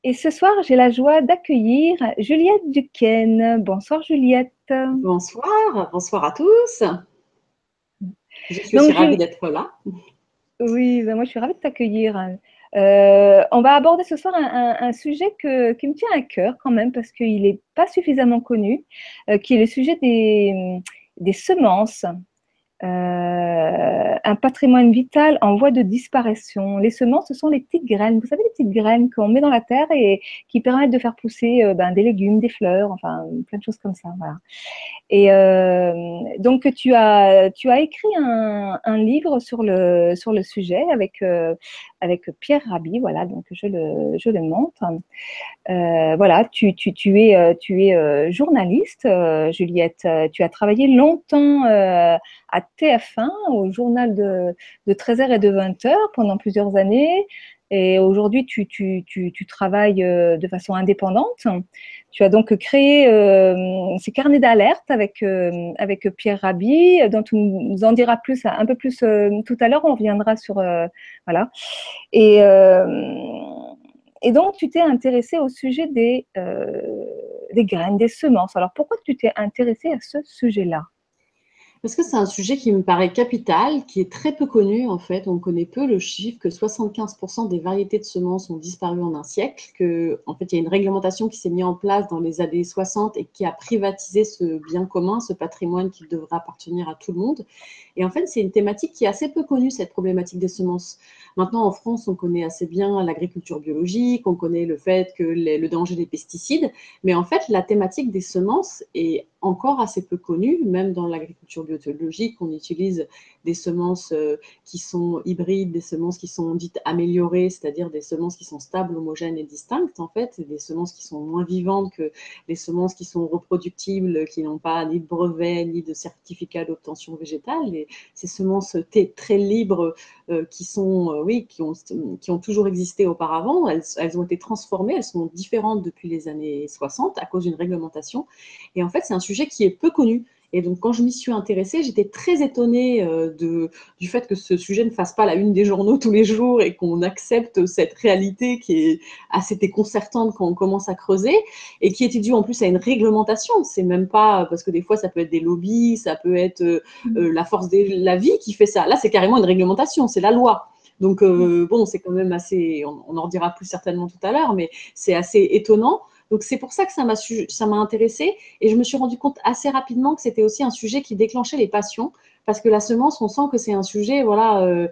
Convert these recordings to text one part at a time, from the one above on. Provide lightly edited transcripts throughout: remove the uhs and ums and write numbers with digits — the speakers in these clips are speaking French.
Et ce soir, j'ai la joie d'accueillir Juliette Duquesne. Bonsoir Juliette. Bonsoir, bonsoir à tous. Je suis aussi Donc, ravie d'être là. oui, ben moi je suis ravie de t'accueillir. On va aborder ce soir un sujet qui me tient à cœur quand même parce qu'il n'est pas suffisamment connu, qui est le sujet des semences. Un patrimoine vital en voie de disparition. Les semences, ce sont les petites graines. Vous savez, les petites graines qu'on met dans la terre et qui permettent de faire pousser des légumes, des fleurs, enfin plein de choses comme ça. Voilà. Et donc, tu as écrit un livre sur le sujet avec Pierre Rabhi, voilà, donc je le montre. Voilà, tu es journaliste, Juliette. Tu as travaillé longtemps à TF1, au journal de 13h et de 20h pendant plusieurs années. Et aujourd'hui, tu travailles de façon indépendante. Tu as donc créé ces carnets d'alerte avec Pierre Rabhi, dont tu nous en diras plus, un peu plus tout à l'heure. On reviendra sur voilà. Et, euh, et donc, tu t'es intéressé au sujet des graines, des semences. Alors, pourquoi tu t'es intéressé à ce sujet-là? Parce que c'est un sujet qui me paraît capital, qui est très peu connu en fait. On connaît peu le chiffre que 75% des variétés de semences ont disparu en un siècle, que en fait il y a une réglementation qui s'est mise en place dans les années 60 et qui a privatisé ce bien commun, ce patrimoine qui devrait appartenir à tout le monde. Et en fait, c'est une thématique qui est assez peu connue, cette problématique des semences. Maintenant, en France, on connaît assez bien l'agriculture biologique, on connaît le fait que le danger des pesticides, mais en fait, la thématique des semences est encore assez peu connue, même dans l'agriculture biologique, on utilise des semences qui sont hybrides, des semences qui sont dites améliorées, c'est-à-dire des semences qui sont stables, homogènes et distinctes, en fait, des semences qui sont moins vivantes que les semences qui sont reproductibles, qui n'ont pas ni de brevet, ni de certificat d'obtention végétale. Et ces semences très libres qui sont, oui, qui ont toujours existé auparavant, elles ont été transformées, elles sont différentes depuis les années 60 à cause d'une réglementation. Et en fait, c'est un sujet qui est peu connu. Et donc, quand je m'y suis intéressée, j'étais très étonnée du fait que ce sujet ne fasse pas la une des journaux tous les jours et qu'on accepte cette réalité qui est assez déconcertante quand on commence à creuser et qui est due en plus à une réglementation. C'est même pas parce que des fois, ça peut être des lobbies, ça peut être la force de la vie qui fait ça. Là, c'est carrément une réglementation, c'est la loi. Donc, bon, c'est quand même assez, on en redira plus certainement tout à l'heure, mais c'est assez étonnant. Donc c'est pour ça que ça m'a intéressée et je me suis rendu compte assez rapidement que c'était aussi un sujet qui déclenchait les passions parce que la semence, on sent que c'est un sujet, voilà,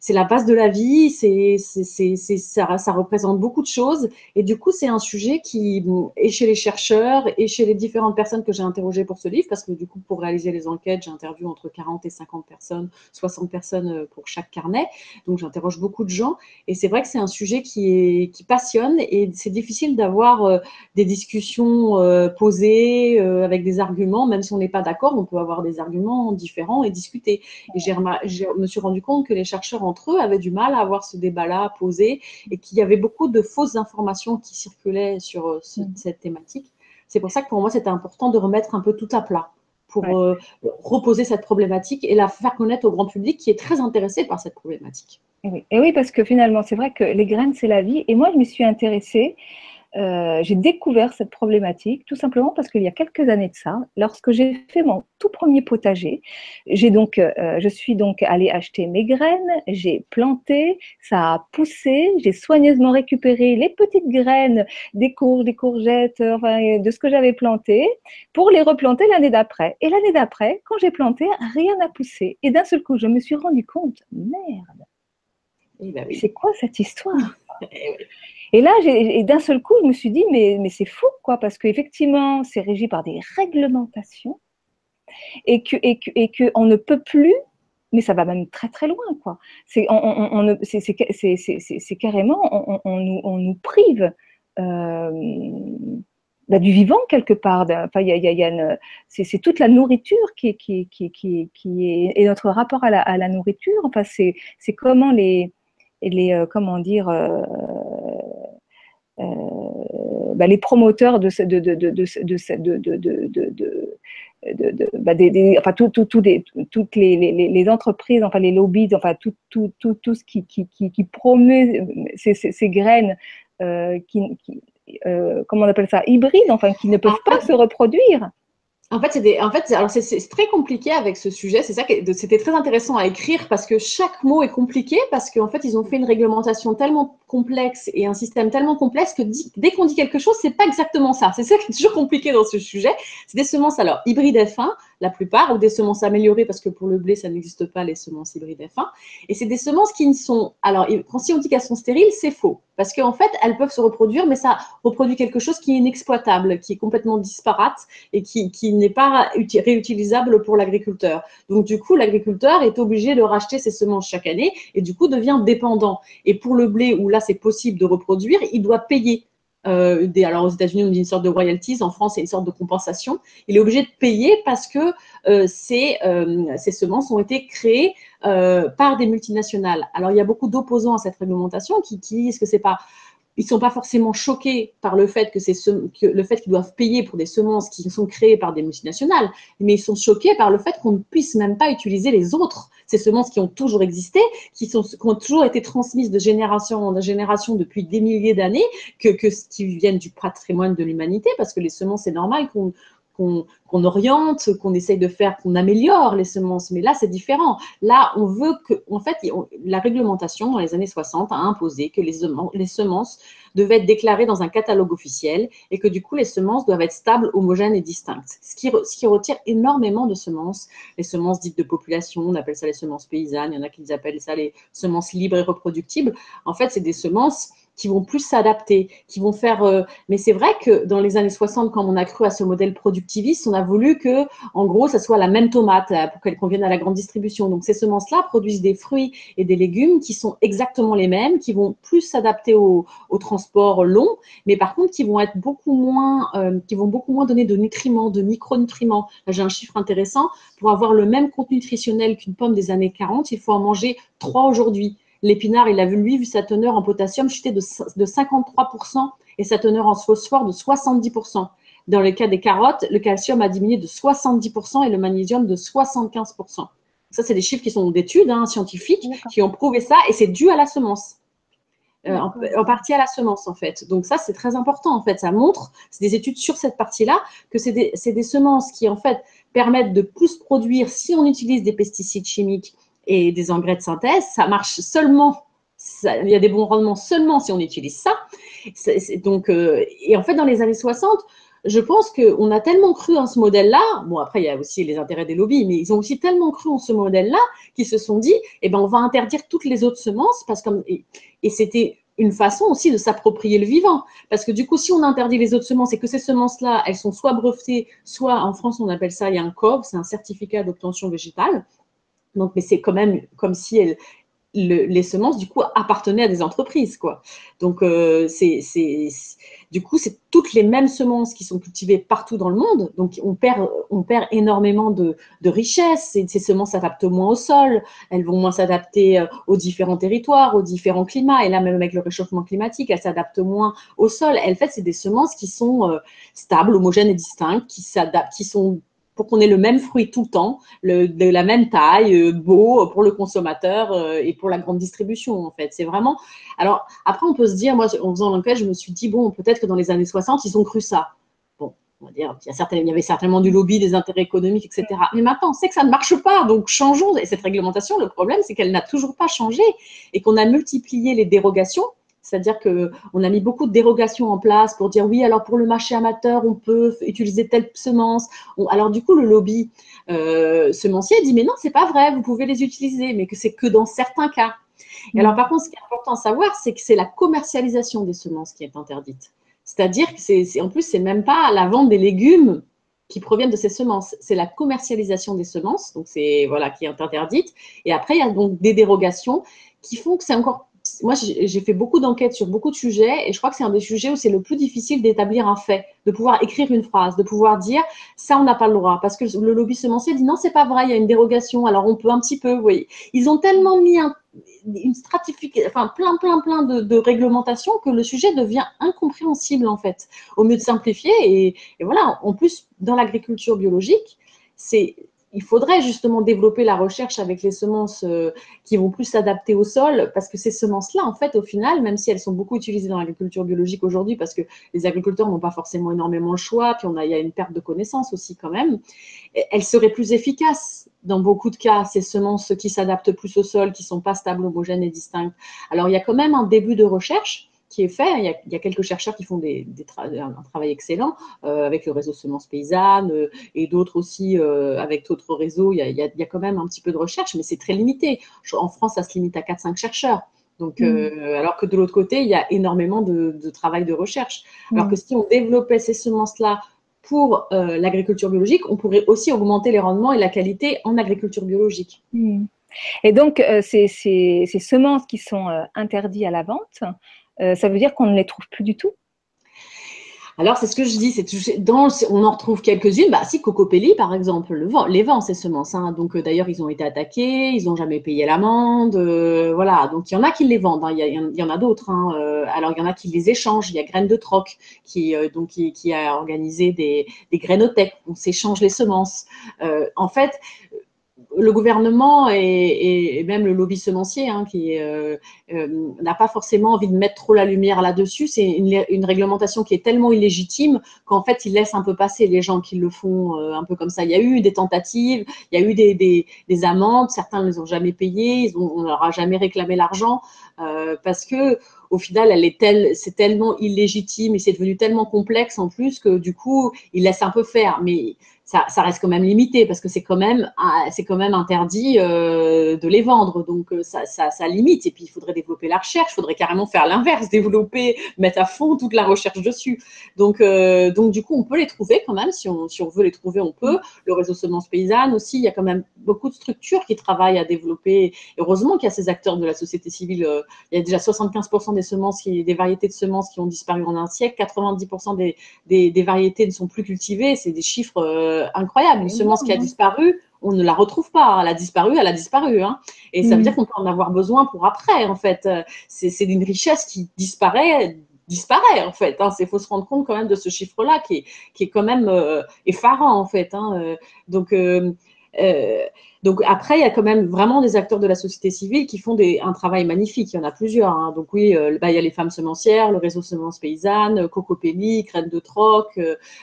c'est la base de la vie, ça représente beaucoup de choses et du coup c'est un sujet qui est chez les chercheurs et chez les différentes personnes que j'ai interrogées pour ce livre parce que du coup pour réaliser les enquêtes, j'ai interviewé entre 40 et 50 personnes, 60 personnes pour chaque carnet, donc j'interroge beaucoup de gens et c'est vrai que c'est un sujet qui passionne et c'est difficile d'avoir des discussions posées avec des arguments, même si on n'est pas d'accord, on peut avoir des arguments différents et discuter. Et je me suis rendu compte que les chercheurs entre eux avaient du mal à avoir ce débat-là posé et qu'il y avait beaucoup de fausses informations qui circulaient sur cette thématique. C'est pour ça que pour moi, c'était important de remettre un peu tout à plat pour Ouais. reposer cette problématique et la faire connaître au grand public qui est très intéressé par cette problématique. Et oui, parce que finalement, c'est vrai que les graines, c'est la vie. Et moi, je m'y suis intéressée. J'ai découvert cette problématique tout simplement parce qu'il y a quelques années de ça, lorsque j'ai fait mon tout premier potager, je suis donc allée acheter mes graines, j'ai planté, ça a poussé, j'ai soigneusement récupéré les petites graines des courges, des courgettes, enfin, de ce que j'avais planté pour les replanter l'année d'après. Et l'année d'après, quand j'ai planté, rien n'a poussé. Et d'un seul coup, je me suis rendu compte, merde, Et ben oui. c'est quoi cette histoire? Et oui. Et là, d'un seul coup, je me suis dit, mais c'est fou, quoi, parce qu'effectivement, c'est régi par des réglementations et que on ne peut plus, mais ça va même très très loin, quoi. C'est carrément, on nous prive bah, du vivant quelque part. Enfin, il y a c'est toute la nourriture qui est et notre rapport à la nourriture. Enfin, c'est comment comment dire bah, les promoteurs enfin, toutes les entreprises, enfin les lobbies, enfin tout ce qui promeut ces graines comment on appelle ça, hybrides, enfin, qui ne peuvent pas se reproduire. En fait, alors c'est très compliqué avec ce sujet. C'est ça que c'était très intéressant à écrire parce que chaque mot est compliqué parce qu'en fait, ils ont fait une réglementation tellement complexe et un système tellement complexe que dès qu'on dit quelque chose, c'est pas exactement ça. C'est ça qui est toujours compliqué dans ce sujet. C'est des semences alors hybrides F1, la plupart, ou des semences améliorées parce que pour le blé, ça n'existe pas les semences hybrides F1. Et c'est des semences qui ne sont, alors si on dit qu'elles sont stériles, c'est faux parce qu'en fait, elles peuvent se reproduire, mais ça reproduit quelque chose qui est inexploitable, qui est complètement disparate et qui n'est pas réutilisable pour l'agriculteur. Donc, du coup, l'agriculteur est obligé de racheter ses semences chaque année et du coup devient dépendant. Et pour le blé, où là, c'est possible de reproduire, il doit payer. Alors aux États-Unis, on dit une sorte de royalties. En France, c'est une sorte de compensation. Il est obligé de payer parce que ces semences ont été créées par des multinationales. Alors, il y a beaucoup d'opposants à cette réglementation qui disent que c'est pas ils ne sont pas forcément choqués par le fait le fait qu'ils doivent payer pour des semences qui sont créées par des multinationales, mais ils sont choqués par le fait qu'on ne puisse même pas utiliser les autres, ces semences qui ont toujours existé, qui ont toujours été transmises de génération en génération depuis des milliers d'années, qui viennent du patrimoine de l'humanité, parce que les semences, c'est normal qu'on oriente, qu'on essaye de faire, qu'on améliore les semences. Mais là, c'est différent. Là, on veut que, en fait, la réglementation dans les années 60 a imposé que les semences devaient être déclarées dans un catalogue officiel et que du coup, les semences doivent être stables, homogènes et distinctes. Ce qui retire énormément de semences. Les semences dites de population, on appelle ça les semences paysannes, il y en a qui appellent ça les semences libres et reproductibles. En fait, c'est des semences qui vont plus s'adapter, qui vont faire. Mais c'est vrai que dans les années 60, quand on a cru à ce modèle productiviste, on a voulu que, en gros, ça soit la même tomate pour qu'elle convienne à la grande distribution. Donc ces semences-là produisent des fruits et des légumes qui sont exactement les mêmes, qui vont plus s'adapter au transport long, mais par contre qui vont être beaucoup moins donner de nutriments, de micronutriments. Là, j'ai un chiffre intéressant. Pour avoir le même contenu nutritionnel qu'une pomme des années 40, il faut en manger 3 aujourd'hui. L'épinard, il a vu sa teneur en potassium chuter de 53% et sa teneur en phosphore de 70%. Dans le cas des carottes, le calcium a diminué de 70% et le magnésium de 75%. Ça, c'est des chiffres qui sont d'études scientifiques qui ont prouvé ça et c'est dû à la semence. En partie à la semence, en fait. Donc ça, c'est très important, en fait. Ça montre, c'est des études sur cette partie-là, que c'est des semences qui, en fait, permettent de plus produire si on utilise des pesticides chimiques et des engrais de synthèse. Ça marche seulement, il y a des bons rendements seulement si on utilise ça. Donc, et en fait, dans les années 60, je pense qu'on a tellement cru en ce modèle-là, bon après il y a aussi les intérêts des lobbies, mais ils ont aussi tellement cru en ce modèle-là qu'ils se sont dit, eh ben on va interdire toutes les autres semences, parce que, et c'était une façon aussi de s'approprier le vivant. Parce que du coup, si on interdit les autres semences et que ces semences-là, elles sont soit brevetées, soit en France on appelle ça, il y a un COV, c'est un certificat d'obtention végétale. Donc, mais c'est quand même comme si les semences, du coup, appartenaient à des entreprises, quoi. Donc, du coup, c'est toutes les mêmes semences qui sont cultivées partout dans le monde. Donc, on perd énormément de richesses. Ces semences s'adaptent moins au sol. Elles vont moins s'adapter aux différents territoires, aux différents climats. Et là, même avec le réchauffement climatique, elles s'adaptent moins au sol. En fait, c'est des semences qui sont stables, homogènes et distinctes, qui s'adaptent, qui sont pour qu'on ait le même fruit tout le temps, de la même taille, beau pour le consommateur et pour la grande distribution, en fait. C'est vraiment… Alors, après, on peut se dire, moi, en faisant l'enquête, je me suis dit, bon, peut-être que dans les années 60, ils ont cru ça. Bon, on va dire, il y avait certainement du lobby, des intérêts économiques, etc. Mais maintenant, on sait que ça ne marche pas, donc changeons. Et cette réglementation, le problème, c'est qu'elle n'a toujours pas changé et qu'on a multiplié les dérogations. C'est-à-dire qu'on a mis beaucoup de dérogations en place pour dire oui, alors pour le marché amateur, on peut utiliser telle semence. Alors du coup, le lobby semencier dit mais non, c'est pas vrai, vous pouvez les utiliser, mais que c'est que dans certains cas. Et alors par contre, ce qui est important à savoir, c'est que c'est la commercialisation des semences qui est interdite. C'est-à-dire que en plus, c'est même pas la vente des légumes qui proviennent de ces semences, c'est la commercialisation des semences, donc c'est voilà qui est interdite. Et après, il y a donc des dérogations qui font que c'est encore… Moi, j'ai fait beaucoup d'enquêtes sur beaucoup de sujets et je crois que c'est un des sujets où c'est le plus difficile d'établir un fait, de pouvoir écrire une phrase, de pouvoir dire ça, on n'a pas le droit. Parce que le lobby semencier dit non, c'est pas vrai, il y a une dérogation, alors on peut un petit peu, vous voyez. Ils ont tellement mis une stratification, enfin plein de réglementations que le sujet devient incompréhensible en fait. Au mieux de simplifier et voilà, en plus, dans l'agriculture biologique, il faudrait justement développer la recherche avec les semences qui vont plus s'adapter au sol, parce que ces semences-là, en fait, au final, même si elles sont beaucoup utilisées dans l'agriculture biologique aujourd'hui, parce que les agriculteurs n'ont pas forcément énormément le choix, puis il y a une perte de connaissances aussi quand même, elles seraient plus efficaces dans beaucoup de cas, ces semences qui s'adaptent plus au sol, qui ne sont pas stables, homogènes et distinctes. Alors, il y a quand même un début de recherche qui est fait. Il y a quelques chercheurs qui font un travail excellent avec le réseau Semences Paysannes et d'autres aussi avec d'autres réseaux. Il y a quand même un petit peu de recherche, mais c'est très limité. En France, ça se limite à 4-5 chercheurs. Donc, alors que de l'autre côté, il y a énormément de travail de recherche. Alors que si on développait ces semences-là pour l'agriculture biologique, on pourrait aussi augmenter les rendements et la qualité en agriculture biologique. Et donc, ces semences qui sont interdites à la vente, ça veut dire qu'on ne les trouve plus du tout? Alors, c'est ce que je dis, on en retrouve quelques-unes. Bah, si, Cocopelli, par exemple, les vend, ces semences. Hein. Donc, d'ailleurs, ils ont été attaqués, ils n'ont jamais payé l'amende. Voilà, donc il y en a qui les vendent, hein. Il y en a d'autres. Hein. Alors, il y en a qui les échangent. Il y a Graines de Troc qui a organisé des grainothèques. On s'échange les semences. En fait, le gouvernement et même le lobby semencier hein, qui n'a pas forcément envie de mettre trop la lumière là-dessus. C'est une réglementation qui est tellement illégitime qu'en fait, ils laissent un peu passer les gens qui le font un peu comme ça. Il y a eu des tentatives, il y a eu des amendes, certains ne les ont jamais payées, on ne leur a jamais réclamé l'argent parce que au final, c'est tellement illégitime et c'est devenu tellement complexe en plus que du coup, ils laissent un peu faire. Mais ça reste quand même limité parce que c'est quand même interdit de les vendre. Donc, ça limite. Et puis, il faudrait développer la recherche. Il faudrait carrément faire l'inverse, mettre à fond toute la recherche dessus. Donc, du coup, on peut les trouver quand même. Si on veut les trouver, on peut. Le réseau Semences Paysannes aussi, il y a quand même beaucoup de structures qui travaillent à développer. Heureusement qu'il y a ces acteurs de la société civile. Il y a déjà 75% des variétés de semences qui ont disparu en un siècle. 90% des variétés ne sont plus cultivées. C'est des chiffres incroyable. Une semence qui a disparu, on ne la retrouve pas. Elle a disparu, elle a disparu. Hein. Et ça veut dire qu'on peut en avoir besoin pour après, en fait. C'est une richesse qui disparaît en fait. Hein. Il faut se rendre compte quand même de ce chiffre-là qui est quand même effarant, en fait. Hein. Donc après, il y a quand même vraiment des acteurs de la société civile qui font un travail magnifique. Il y en a plusieurs. Hein. Donc oui, il y a les femmes semencières, le réseau Semences Paysannes, Cocopelli, Graines de Troc.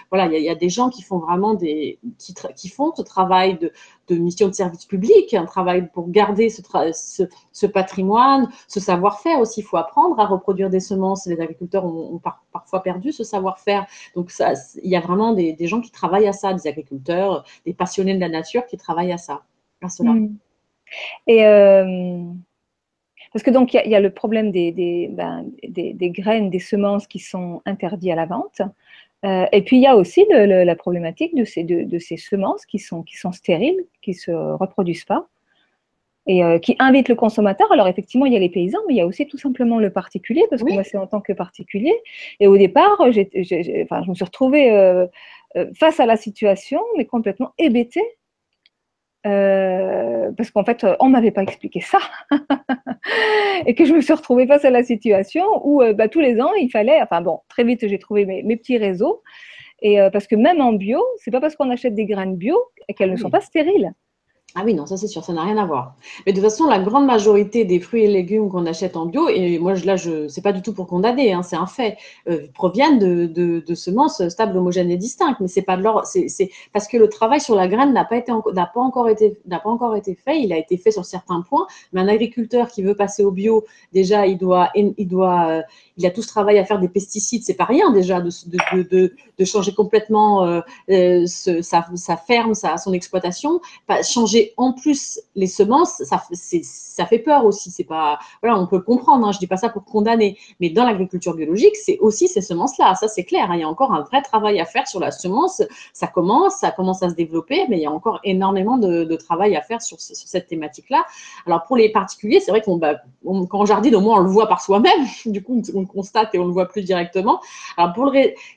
Voilà, il y a des gens qui font vraiment qui font ce travail de mission de service public, un travail pour garder ce patrimoine, ce savoir-faire aussi. Il faut apprendre à reproduire des semences. Les agriculteurs ont parfois perdu ce savoir-faire. Donc il y a vraiment des gens qui travaillent à ça, des agriculteurs, des passionnés de la nature qui travaillent à ça. Et parce que donc il y a le problème des graines, des semences qui sont interdites à la vente. Et puis il y a aussi la problématique de ces semences qui sont stériles, qui ne se reproduisent pas et qui invitent le consommateur. Alors effectivement, il y a les paysans, mais il y a aussi tout simplement le particulier, parce que moi c'est en tant que particulier. Et au départ, je me suis retrouvée face à la situation, mais complètement hébétée. Parce qu'en fait, on ne m'avait pas expliqué ça. Et que je me suis retrouvée face à la situation où tous les ans, il fallait… Enfin bon, très vite, j'ai trouvé mes petits réseaux. Et parce que même en bio, c'est pas parce qu'on achète des graines bio qu'elles ne sont pas stériles. Ah oui, non, ça c'est sûr, ça n'a rien à voir. Mais de toute façon, la grande majorité des fruits et légumes qu'on achète en bio, et moi c'est pas du tout pour condamner, hein, c'est un fait, proviennent de semences stables, homogènes et distinctes. Mais c'est pas de leur, c'est parce que le travail sur la graine n'a pas encore été fait. Il a été fait sur certains points, mais un agriculteur qui veut passer au bio, déjà, il a tout ce travail à faire des pesticides. C'est pas rien déjà de changer complètement sa ferme, son exploitation, changer en plus les semences, ça fait peur aussi. C'est pas, voilà, on peut le comprendre. Hein, je dis pas ça pour condamner, mais dans l'agriculture biologique, c'est aussi ces semences-là. Ça, c'est clair. Hein, il y a encore un vrai travail à faire sur la semence. Ça commence à se développer, mais il y a encore énormément de travail à faire sur cette thématique-là. Alors pour les particuliers, c'est vrai quand on jardine, au moins on le voit par soi-même. Du coup, on constate et on le voit plus directement. Alors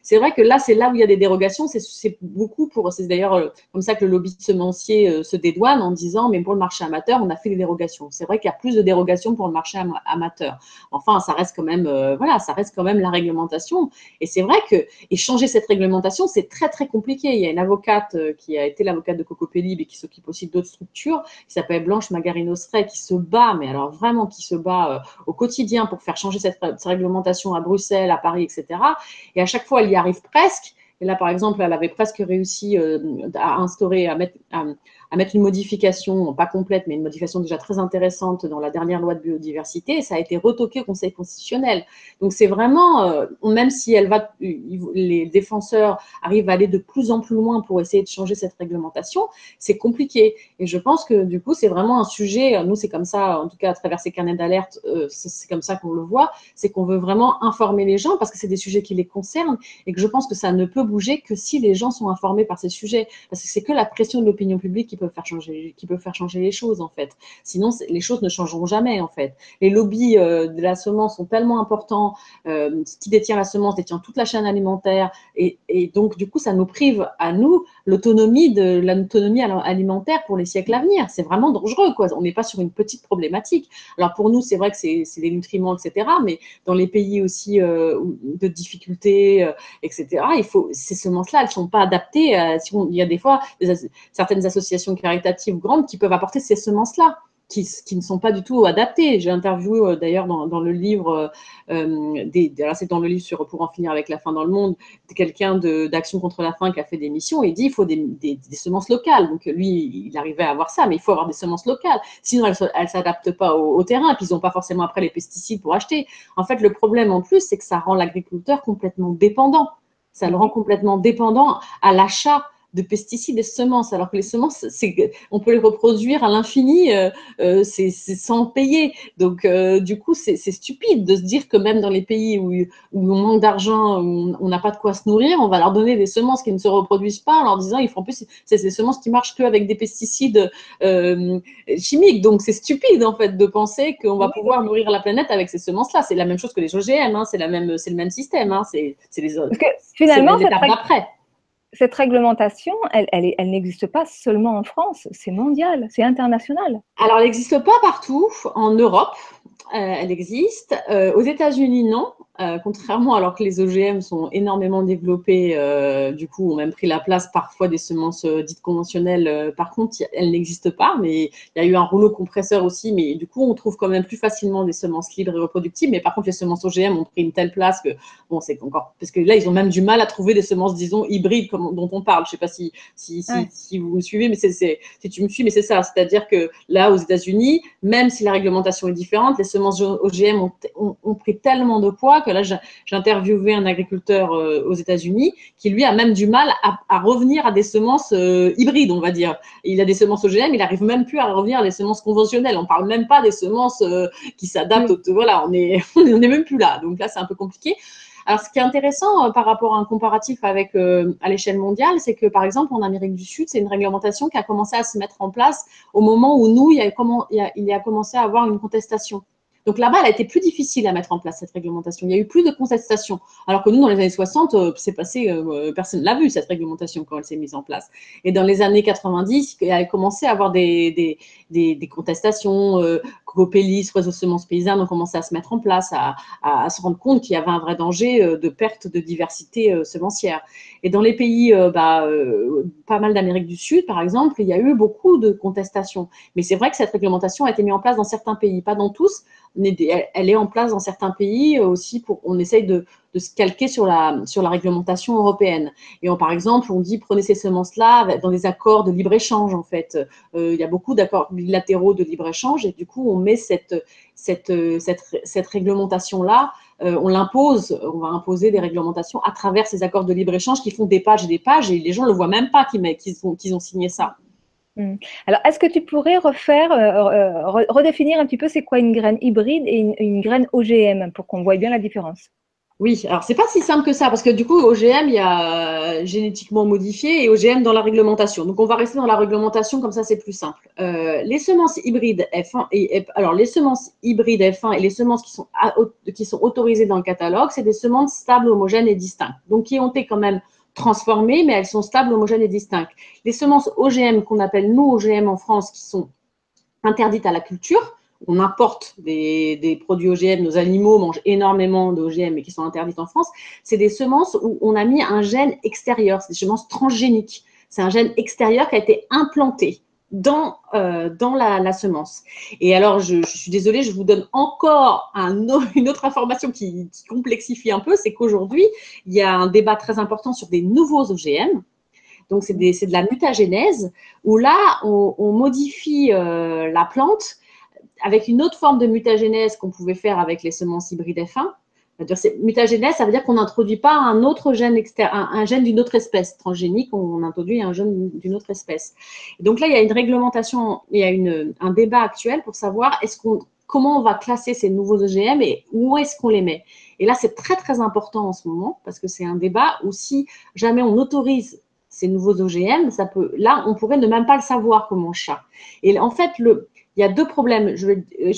c'est vrai que c'est là où il y a des dérogations. C'est beaucoup c'est d'ailleurs comme ça que le lobby semencier se dédouane. vanne en disant mais pour le marché amateur, on a fait des dérogations. C'est vrai qu'il y a plus de dérogations pour le marché amateur. Enfin, ça reste quand même, voilà, ça reste quand même la réglementation. Et c'est vrai que changer cette réglementation, c'est très très compliqué. Il y a une avocate qui a été l'avocate de Cocopelli, mais qui s'occupe aussi d'autres structures, qui s'appelle Blanche Magarino-Srey, qui se bat, mais alors vraiment qui se bat au quotidien pour faire changer cette réglementation à Bruxelles, à Paris, etc. Et à chaque fois, elle y arrive presque. Et là, par exemple, elle avait presque réussi à instaurer, à mettre une modification, pas complète, mais une modification déjà très intéressante dans la dernière loi de biodiversité. Et ça a été retoqué au Conseil constitutionnel. Donc, c'est vraiment, même si les défenseurs arrivent à aller de plus en plus loin pour essayer de changer cette réglementation, c'est compliqué. Et je pense que du coup, c'est vraiment un sujet, nous, c'est comme ça, en tout cas, à travers ces carnets d'alerte, c'est comme ça qu'on le voit, c'est qu'on veut vraiment informer les gens parce que c'est des sujets qui les concernent et que je pense que ça ne peut bouger que si les gens sont informés par ces sujets. Parce que c'est que la pression de l'opinion publique qui peut faire changer les choses, en fait. Sinon, les choses ne changeront jamais, en fait. Les lobbies de la semence sont tellement importants. Qui détient la semence détient toute la chaîne alimentaire. Et donc, du coup, ça nous prive à nous l'autonomie alimentaire pour les siècles à venir. C'est vraiment dangereux, quoi. On n'est pas sur une petite problématique. Alors, pour nous, c'est vrai que c'est les nutriments, etc. Mais dans les pays aussi de difficultés, etc., ces semences-là, elles ne sont pas adaptées. Il y a des fois certaines associations caritatives grandes qui peuvent apporter ces semences-là. Qui ne sont pas du tout adaptées. J'ai interviewé d'ailleurs dans le livre, c'est dans le livre sur Pour en finir avec la faim dans le monde, quelqu'un d'Action contre la faim qui a fait des missions et il dit il faut des semences locales. Donc lui, il arrivait à avoir ça, mais il faut avoir des semences locales. Sinon, elles ne s'adaptent pas au terrain, puis ils n'ont pas forcément après les pesticides pour acheter. En fait, le problème en plus, c'est que ça rend l'agriculteur complètement dépendant. Ça le rend complètement dépendant à l'achat de pesticides et de semences, alors que les semences, on peut les reproduire à l'infini c'est sans payer. Donc, du coup, c'est stupide de se dire que même dans les pays où on manque d'argent, où on n'a pas de quoi se nourrir, on va leur donner des semences qui ne se reproduisent pas en leur disant en plus, c'est des semences qui marchent qu'avec des pesticides chimiques. Donc, c'est stupide, en fait, de penser qu'on va pouvoir nourrir la planète avec ces semences-là. C'est la même chose que les OGM, c'est le même système. C'est Parce que finalement, l'étape d'après. Cette réglementation, elle n'existe pas seulement en France, c'est mondial, c'est international. Alors, elle n'existe pas partout. En Europe, elle existe. Aux États-Unis, non. Contrairement, alors que les OGM sont énormément développés, du coup, ont même pris la place parfois des semences dites conventionnelles. Par contre, elles n'existent pas, mais il y a eu un rouleau compresseur aussi. Mais du coup, on trouve quand même plus facilement des semences libres et reproductibles. Mais par contre, les semences OGM ont pris une telle place que, bon, c'est encore. Parce que là, ils ont même du mal à trouver des semences, disons, hybrides dont on parle. Je ne sais pas si vous me suivez, mais si tu me suis, mais c'est ça. C'est-à-dire que là, aux États-Unis, même si la réglementation est différente, les semences OGM ont pris tellement de poids que là, j'ai interviewé un agriculteur aux États-Unis qui, lui, a même du mal à revenir à des semences hybrides, on va dire. Il a des semences OGM, il n'arrive même plus à revenir à des semences conventionnelles. On ne parle même pas des semences qui s'adaptent. Voilà, on est même plus là. Donc là, c'est un peu compliqué. Alors, ce qui est intéressant par rapport à un comparatif avec à l'échelle mondiale, c'est que, par exemple, en Amérique du Sud, c'est une réglementation qui a commencé à se mettre en place au moment où nous, il a commencé à avoir une contestation. Donc là-bas, elle a été plus difficile à mettre en place, cette réglementation. Il y a eu plus de contestations. Alors que nous, dans les années 60, c'est passé, personne ne l'a vu, cette réglementation, quand elle s'est mise en place. Et dans les années 90, elle a commencé à avoir des contestations. Cocopelli, Réseau Semences Paysannes ont commencé à se mettre en place, à se rendre compte qu'il y avait un vrai danger de perte de diversité semencière. Et dans les pays, pas mal d'Amérique du Sud, par exemple, il y a eu beaucoup de contestations. Mais c'est vrai que cette réglementation a été mise en place dans certains pays, pas dans tous. Elle est en place dans certains pays aussi on essaye de se calquer sur la réglementation européenne. Et par exemple, on dit prenez ces semences-là dans des accords de libre-échange, en fait. Il y a beaucoup d'accords bilatéraux de libre-échange et du coup, on met cette réglementation-là, on va imposer des réglementations à travers ces accords de libre-échange qui font des pages et des pages et les gens ne le voient même pas qu'ils ont signé ça. Alors, est-ce que tu pourrais redéfinir un petit peu c'est quoi une graine hybride et une graine OGM pour qu'on voie bien la différence? Oui, alors c'est pas si simple que ça, parce que du coup, OGM, il y a génétiquement modifié et OGM dans la réglementation. Donc, on va rester dans la réglementation, comme ça, c'est plus simple. Les semences hybrides F1 les semences hybrides F1 et les semences qui sont autorisées dans le catalogue, c'est des semences stables, homogènes et distinctes. Donc, qui ont été quand même transformées, mais elles sont stables, homogènes et distinctes. Les semences OGM qu'on appelle nous OGM en France, qui sont interdites à la culture, on importe des produits OGM, nos animaux mangent énormément d'OGM mais qui sont interdites en France, c'est des semences où on a mis un gène extérieur, c'est des semences transgéniques. C'est un gène extérieur qui a été implanté dans la semence. Et alors, je suis désolée, je vous donne encore une autre information qui complexifie un peu, c'est qu'aujourd'hui, il y a un débat très important sur des nouveaux OGM. Donc, c'est de la mutagénèse, où là, on modifie la plante avec une autre forme de mutagénèse qu'on pouvait faire avec les semences hybrides F1. Mutagénèse, ça veut dire qu'on n'introduit pas un autre gène un gène d'une autre espèce transgénique, on introduit un gène d'une autre espèce. Et donc là, il y a une réglementation, il y a un débat actuel pour savoir comment on va classer ces nouveaux OGM et où est-ce qu'on les met. Et là, c'est très, très important en ce moment parce que c'est un débat où si jamais on autorise ces nouveaux OGM, là, on pourrait ne même pas le savoir comment on chat. Et en fait, il y a deux problèmes. Je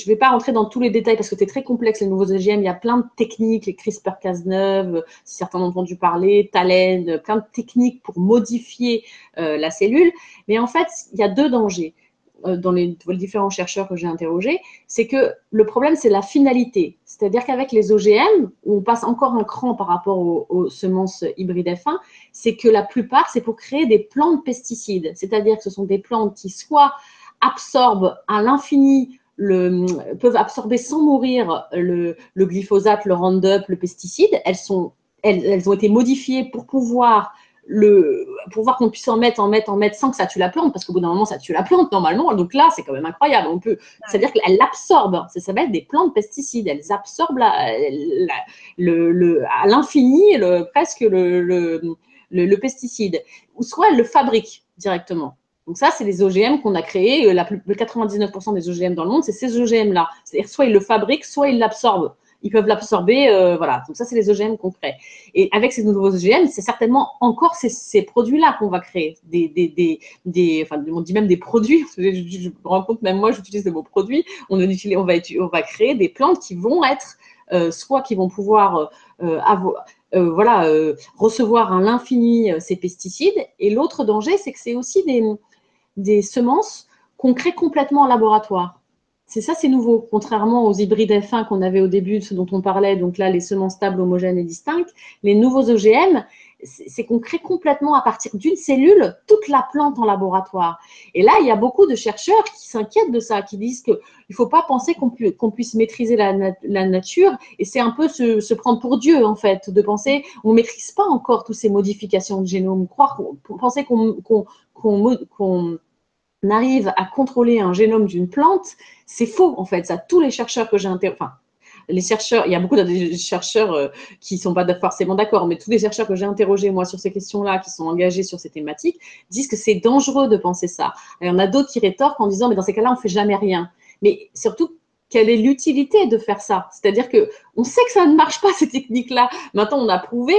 vais pas rentrer dans tous les détails parce que c'est très complexe, les nouveaux OGM. Il y a plein de techniques, les CRISPR-Cas9, si certains ont entendu parler, TALEN, plein de techniques pour modifier la cellule. Mais en fait, il y a deux dangers dans les différents chercheurs que j'ai interrogés. C'est que le problème, c'est la finalité. C'est-à-dire qu'avec les OGM, on passe encore un cran par rapport aux semences hybrides F1, c'est que la plupart, c'est pour créer des plantes pesticides. C'est-à-dire que ce sont des plantes qui soit absorbent à l'infini, peuvent absorber sans mourir le glyphosate, le Roundup, le pesticide. Elles ont été modifiées pour pouvoir qu'on puisse en mettre sans que ça tue la plante, parce qu'au bout d'un moment, ça tue la plante normalement. Donc là, c'est quand même incroyable. C'est-à-dire qu'elles l'absorbent. Ça s'appelle des plantes pesticides. Elles absorbent à l'infini presque le pesticide. Ou soit elles le fabriquent directement. Donc ça, c'est les OGM qu'on a créés. 99% des OGM dans le monde, c'est ces OGM-là. C'est-à-dire soit ils le fabriquent, soit ils l'absorbent. Ils peuvent l'absorber, voilà. Donc ça, c'est les OGM qu'on crée. Et avec ces nouveaux OGM, c'est certainement encore ces produits-là qu'on va créer. Enfin, on dit même des produits. Je me rends compte, même moi, j'utilise le mot produit. On va créer des plantes qui vont être, soit qui vont pouvoir recevoir à l'infini ces pesticides. Et l'autre danger, c'est que c'est aussi des semences qu'on crée complètement en laboratoire. C'est nouveau, contrairement aux hybrides F1 qu'on avait au début, ce dont on parlait, donc là, les semences stables, homogènes et distinctes. Les nouveaux OGM, c'est qu'on crée complètement à partir d'une cellule toute la plante en laboratoire. Et là, il y a beaucoup de chercheurs qui s'inquiètent de ça, qui disent qu'il ne faut pas penser qu'on puisse maîtriser la nature, et c'est un peu se prendre pour Dieu, en fait, de penser on ne maîtrise pas encore toutes ces modifications de génome, penser qu'on arrive à contrôler un génome d'une plante, c'est faux en fait. Ça, tous les chercheurs que j'ai interrogés, enfin, les chercheurs, il y a beaucoup de chercheurs qui ne sont pas forcément d'accord, mais tous les chercheurs que j'ai interrogés, moi, sur ces questions-là, qui sont engagés sur ces thématiques, disent que c'est dangereux de penser ça. Et il y en a d'autres qui rétorquent en disant, mais dans ces cas-là, on ne fait jamais rien. Mais surtout, quelle est l'utilité de faire ça? C'est-à-dire qu'on sait que ça ne marche pas, ces techniques-là. Maintenant, on a prouvé,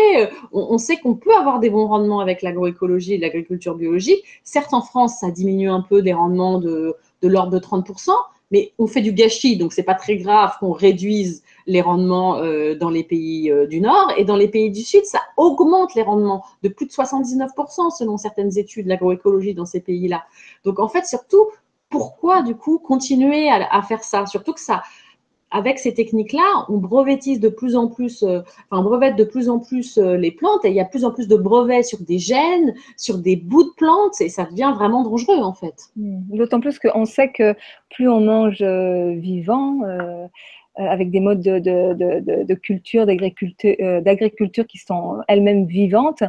on sait qu'on peut avoir des bons rendements avec l'agroécologie et l'agriculture biologique. Certes, en France, ça diminue un peu des rendements de l'ordre de 30%, mais on fait du gâchis, donc c'est pas très grave qu'on réduise les rendements dans les pays du Nord. Et dans les pays du Sud, ça augmente les rendements de plus de 79% selon certaines études de l'agroécologie dans ces pays-là. Donc en fait, surtout, pourquoi du coup continuer à faire ça? Surtout que ça, avec ces techniques-là, on brevetise de plus en plus, on brevette de plus en plus les plantes, et il y a de plus en plus de brevets sur des gènes, sur des bouts de plantes, et ça devient vraiment dangereux en fait. D'autant plus qu'on sait que plus on mange vivant, avec des modes de culture, d'agriculture qui sont elles-mêmes vivantes,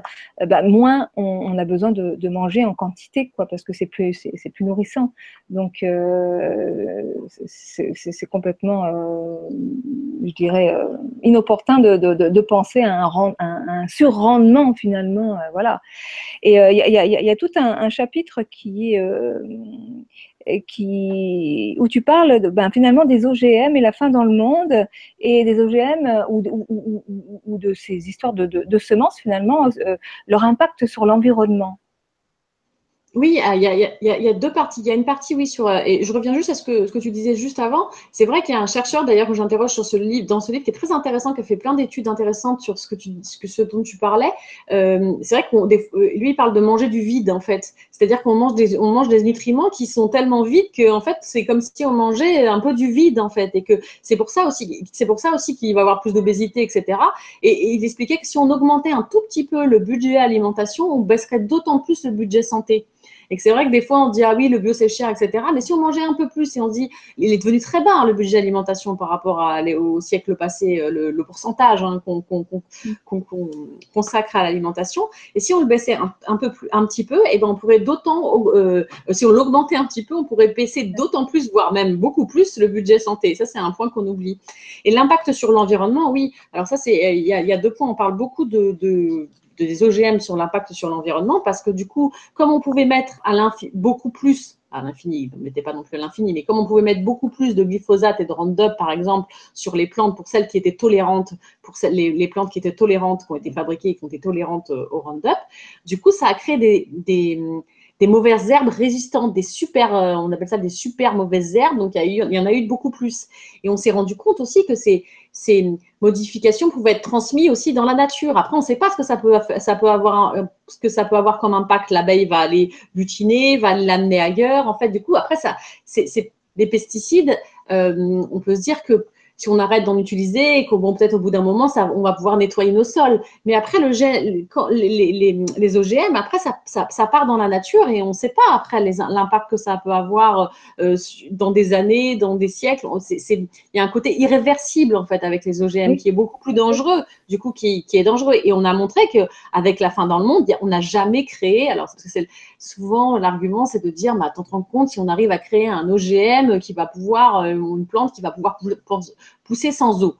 moins on a besoin de manger en quantité, quoi, parce que c'est plus nourrissant. Donc c'est complètement, je dirais, inopportun de penser à un surrendement finalement, voilà. Et il y a tout un chapitre où tu parles finalement des OGM et la fin dans le monde, et des OGM ou de ces histoires de semences finalement, leur impact sur l'environnement. Oui, il y a deux parties. Il y a une partie, oui, et je reviens juste à ce que tu disais juste avant. C'est vrai qu'il y a un chercheur, d'ailleurs, que j'interroge sur ce livre, dans ce livre, qui est très intéressant, qui a fait plein d'études intéressantes sur ce dont tu parlais. C'est vrai lui, il parle de manger du vide, en fait. C'est-à-dire on mange des nutriments qui sont tellement vides que, en fait, c'est comme si on mangeait un peu du vide, en fait. Et que c'est pour ça aussi qu'il va y avoir plus d'obésité, etc. Et il expliquait que si on augmentait un tout petit peu le budget alimentation, on baisserait d'autant plus le budget santé. Et c'est vrai que des fois, on dit, ah oui, le bio, c'est cher, etc. Mais si on mangeait un peu plus et on dit, il est devenu très bas, hein, le budget alimentation par rapport au siècle passé, le pourcentage hein, qu'on consacre à l'alimentation. Et si on le baissait un petit peu, et ben on pourrait si on l'augmentait un petit peu, on pourrait baisser d'autant plus, voire même beaucoup plus, le budget santé. Ça, c'est un point qu'on oublie. Et l'impact sur l'environnement, oui. Alors ça, il y a deux points. On parle beaucoup des OGM sur l'impact sur l'environnement parce que du coup, comme on pouvait mettre beaucoup plus à l'infini, ne mettez pas non plus à l'infini, mais comme on pouvait mettre beaucoup plus de glyphosate et de Roundup, par exemple, sur les plantes pour celles qui étaient tolérantes, les plantes qui étaient tolérantes, qui ont été fabriquées et qui ont été tolérantes au Roundup, du coup, ça a créé des mauvaises herbes résistantes, on appelle ça des super mauvaises herbes, donc il y en a eu beaucoup plus. Et on s'est rendu compte aussi que ces modifications pouvaient être transmises aussi dans la nature. Après, on ne sait pas ce que ça peut avoir comme impact. L'abeille va aller butiner, va l'amener ailleurs. En fait, du coup, après, c'est des pesticides. On peut se dire que si on arrête d'en utiliser et qu'on peut-être au bout d'un moment, on va pouvoir nettoyer nos sols. Mais après, les OGM, après, ça part dans la nature et on ne sait pas après l'impact que ça peut avoir dans des années, dans des siècles. Il y a un côté irréversible en fait avec les OGM Oui. qui est beaucoup plus dangereux, du coup qui est dangereux. Et on a montré qu'avec la faim dans le monde, on n'a jamais créé. Alors souvent l'argument c'est de dire, mais t'en te rends compte si on arrive à créer un OGM qui va pouvoir, une plante qui va pouvoir pousser sans eau.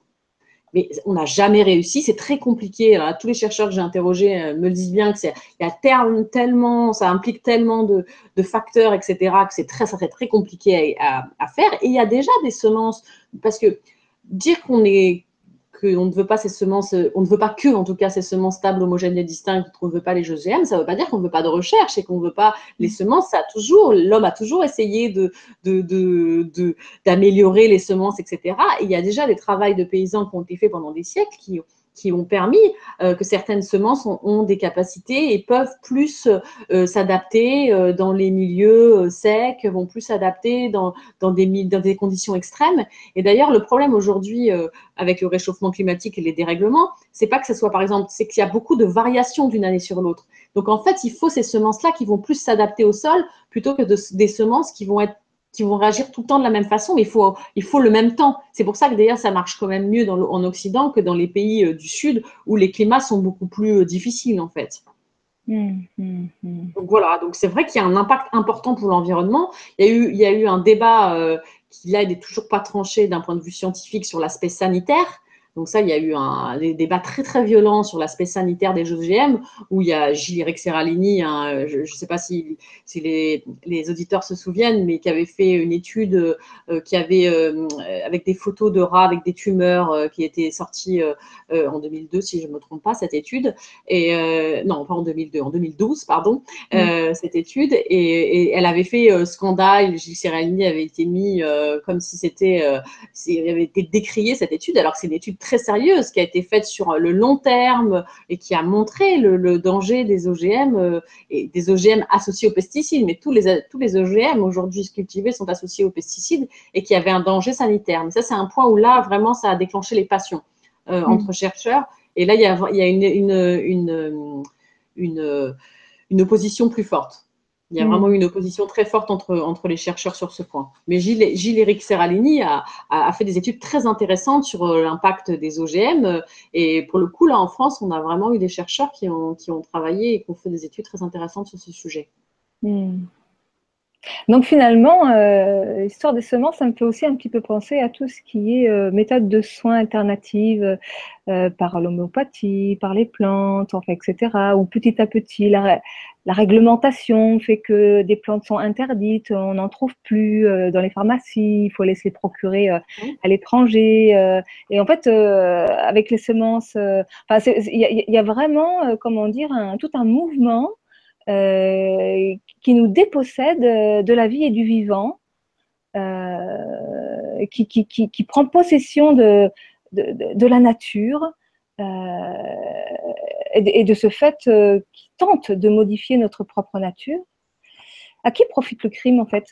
Mais on n'a jamais réussi, c'est très compliqué. Alors, tous les chercheurs que j'ai interrogés me le disent bien que tellement, ça implique tellement de facteurs, etc., que ça serait très compliqué à faire. Et il y a déjà des semences, parce que dire qu'on ne veut pas ces semences, on ne veut pas que, en tout cas, ces semences stables, homogènes et distinctes, qu'on ne veut pas les OGM, ça ne veut pas dire qu'on ne veut pas de recherche et qu'on ne veut pas les semences. L'homme a toujours essayé d'améliorer les semences, etc. Et il y a déjà des travaux de paysans qui ont été faits pendant des siècles qui ont permis que certaines semences ont des capacités et peuvent plus s'adapter dans les milieux secs, vont plus s'adapter dans des conditions extrêmes. Et d'ailleurs, le problème aujourd'hui avec le réchauffement climatique et les dérèglements, c'est pas que ce soit, par exemple, c'est qu'il y a beaucoup de variations d'une année sur l'autre. Donc, en fait, il faut ces semences-là qui vont plus s'adapter au sol plutôt que des semences qui vont réagir tout le temps de la même façon, mais il faut le même temps. C'est pour ça que d'ailleurs, ça marche quand même mieux en Occident que dans les pays du Sud où les climats sont beaucoup plus difficiles, en fait. Donc voilà, donc c'est vrai qu'il y a un impact important pour l'environnement. Il y a eu un débat qui, là, n'est toujours pas tranché d'un point de vue scientifique sur l'aspect sanitaire. Donc ça, il y a eu des débats très, très violents sur l'aspect sanitaire des OGM, où il y a Gilles Serralini, hein, je ne sais pas si les auditeurs se souviennent, mais qui avait fait une étude avec des photos de rats avec des tumeurs qui était sortie en 2002, si je ne me trompe pas, cette étude. Et non, pas en 2002, en 2012, pardon, cette étude. Et elle avait fait scandale. Gilles Serralini avait été mis comme si il avait été décrié cette étude, alors que c'est une étude très sérieuse qui a été faite sur le long terme et qui a montré le danger des OGM et des OGM associés aux pesticides. Mais tous les OGM aujourd'hui cultivés sont associés aux pesticides et qui avaient un danger sanitaire. Mais ça, c'est un point où là, vraiment, ça a déclenché les passions entre chercheurs. Et là, il y a une opposition plus forte. Il y a vraiment une opposition très forte entre les chercheurs sur ce point. Mais Gilles-Éric Serralini a fait des études très intéressantes sur l'impact des OGM. Et pour le coup, là, en France, on a vraiment eu des chercheurs qui ont travaillé et qui ont fait des études très intéressantes sur ce sujet. Donc finalement, l'histoire des semences, ça me fait aussi un petit peu penser à tout ce qui est méthode de soins alternatives par l'homéopathie, par les plantes, enfin, etc. Où petit à petit, la réglementation fait que des plantes sont interdites, on n'en trouve plus dans les pharmacies, il faut les se les procurer à l'étranger. Et en fait, avec les semences, il y a vraiment, comment dire, tout un mouvement qui nous dépossède de la vie et du vivant, qui prend possession de la nature, et de ce fait, qui tente de modifier notre propre nature. À qui profite le crime, en fait?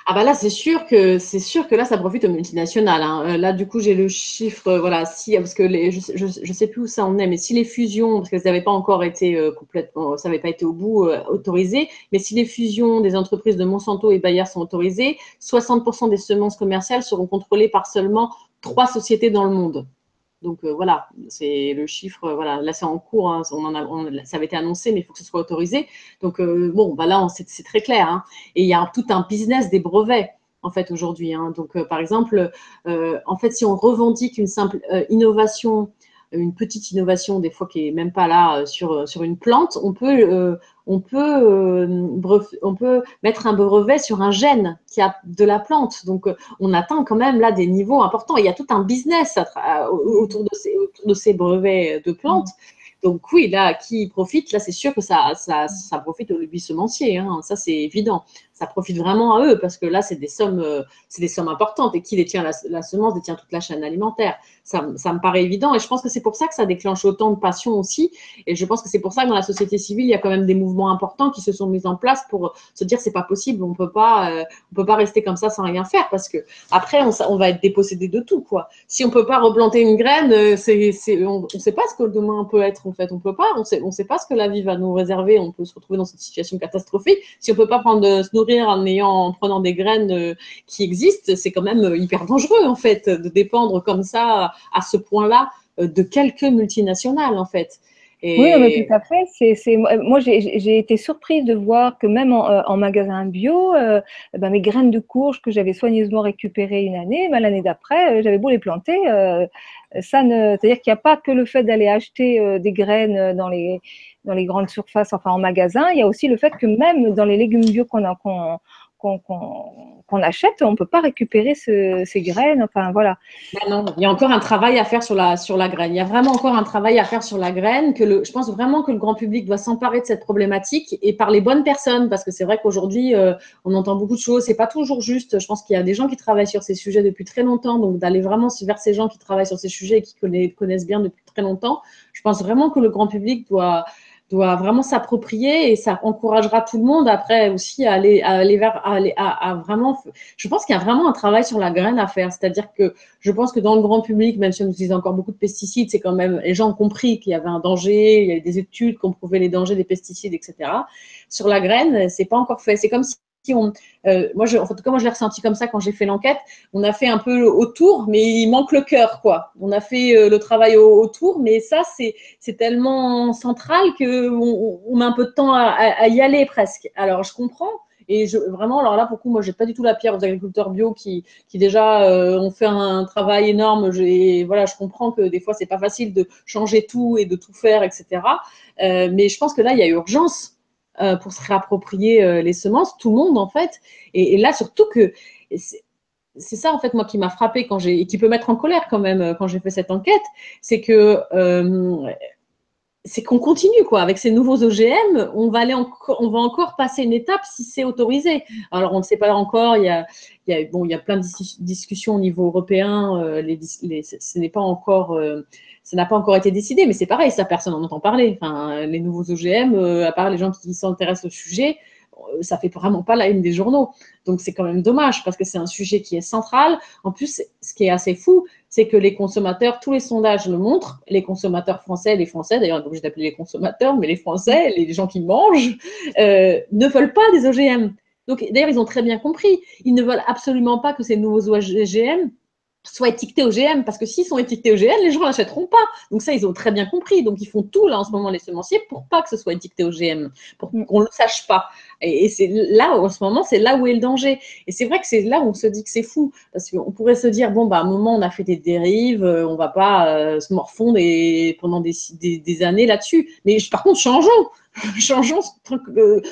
Ah bah là, c'est sûr que là, ça profite aux multinationales, hein. Là, du coup, j'ai le chiffre, voilà, si, parce que je sais plus où ça en est, mais si les fusions, parce qu'elles n'avaient pas encore été complètement, ça n'avait pas été au bout autorisé, mais si les fusions des entreprises de Monsanto et Bayer sont autorisées, 60% des semences commerciales seront contrôlées par seulement 3 sociétés dans le monde. Donc voilà, c'est le chiffre. Voilà, là c'est en cours, hein, ça avait été annoncé, mais il faut que ce soit autorisé. Donc bon, bah là c'est très clair, hein. Et il y a tout un business des brevets en fait aujourd'hui, hein. Donc par exemple, en fait, si on revendique une simple innovation, une petite innovation des fois qui est même pas là sur une plante, on peut mettre un brevet sur un gène qui a de la plante. Donc on atteint quand même là des niveaux importants. Il y a tout un business autour de ces brevets de plantes. Donc oui, là, qui profite, là, c'est sûr que ça profite aux lobbies semenciers, hein, ça c'est évident. Ça profite vraiment à eux parce que là, c'est des sommes importantes. Et qui détient la semence détient toute la chaîne alimentaire. Ça me paraît évident et je pense que c'est pour ça que ça déclenche autant de passion aussi. Et je pense que c'est pour ça que dans la société civile, il y a quand même des mouvements importants qui se sont mis en place pour se dire c'est pas possible, on peut pas rester comme ça sans rien faire parce que après on va être dépossédé de tout, quoi. Si on peut pas replanter une graine, on sait pas ce que demain peut être, en fait. On peut pas, on sait pas ce que la vie va nous réserver. On peut se retrouver dans cette situation catastrophique. Si on peut pas se nourrir en prenant des graines qui existent, c'est quand même hyper dangereux, en fait, de dépendre comme ça à ce point-là de quelques multinationales, en fait. Oui, non, mais tout Et à fait. Moi, j'ai été surprise de voir que même en magasin bio, ben, mes graines de courge que j'avais soigneusement récupérées une année, ben, l'année d'après, j'avais beau les planter, c'est-à-dire qu'il n'y a pas que le fait d'aller acheter des graines dans les grandes surfaces, enfin en magasin, il y a aussi le fait que même dans les légumes bio qu'on achète, on ne peut pas récupérer ces graines. Enfin, voilà. ben non, il y a encore un travail à faire sur la graine. Il y a vraiment encore un travail à faire sur la graine. Je pense vraiment que le grand public doit s'emparer de cette problématique et par les bonnes personnes, parce que c'est vrai qu'aujourd'hui, on entend beaucoup de choses. C'est pas toujours juste. Je pense qu'il y a des gens qui travaillent sur ces sujets depuis très longtemps, donc d'aller vraiment vers ces gens qui travaillent sur ces sujets et qui connaissent bien depuis très longtemps. Je pense vraiment que le grand public doit vraiment s'approprier et ça encouragera tout le monde après aussi à vraiment. Je pense qu'il y a vraiment un travail sur la graine à faire, c'est-à-dire que je pense que dans le grand public, même si on utilise encore beaucoup de pesticides, c'est quand même les gens ont compris qu'il y avait un danger, il y a des études qui ont prouvé les dangers des pesticides, etc. Sur la graine, c'est pas encore fait. C'est comme si en tout cas, moi je l'ai ressenti comme ça quand j'ai fait l'enquête. On a fait un peu autour, mais il manque le cœur, quoi. On a fait le travail autour, mais ça c'est tellement central qu'on met un peu de temps à y aller presque. Alors je comprends. Et vraiment, alors là, pour le coup, moi, j'ai pas du tout la pierre aux agriculteurs bio qui déjà ont fait un travail énorme. Voilà, je comprends que des fois, c'est pas facile de changer tout et de tout faire, etc. Mais je pense que là, il y a urgence pour se réapproprier les semences, tout le monde en fait. Et là, surtout que c'est ça en fait moi qui m'a frappé et qui peut mettre en colère quand même quand j'ai fait cette enquête, c'est que c'est qu'on continue quoi avec ces nouveaux OGM, on va encore passer une étape si c'est autorisé. Alors on ne sait pas encore, il y a plein de discussions au niveau européen, ce n'est pas encore ça n'a pas encore été décidé, mais c'est pareil, ça personne n'en entend parler. Enfin, les nouveaux OGM, à part les gens qui s'intéressent au sujet, ça fait vraiment pas la une des journaux. Donc c'est quand même dommage parce que c'est un sujet qui est central. En plus, ce qui est assez fou, c'est que les consommateurs, tous les sondages le montrent, les consommateurs français, les Français, d'ailleurs, on est obligé d'appeler les consommateurs, mais les Français, les gens qui mangent, ne veulent pas des OGM. Donc d'ailleurs, ils ont très bien compris. Ils ne veulent absolument pas que ces nouveaux OGM soient étiquetés OGM, parce que s'ils sont étiquetés OGM, les gens n'achèteront pas. Donc ça, ils ont très bien compris. Donc ils font tout là en ce moment, les semenciers, pour pas que ce soit étiqueté OGM, pour qu'on ne le sache pas. Et c'est là, en ce moment, c'est là où est le danger. Et c'est vrai que c'est là où on se dit que c'est fou, parce qu'on pourrait se dire, bon, bah, à un moment, on a fait des dérives, on va pas se morfondre pendant des années là-dessus. Mais par contre, changeons. changeons ce truc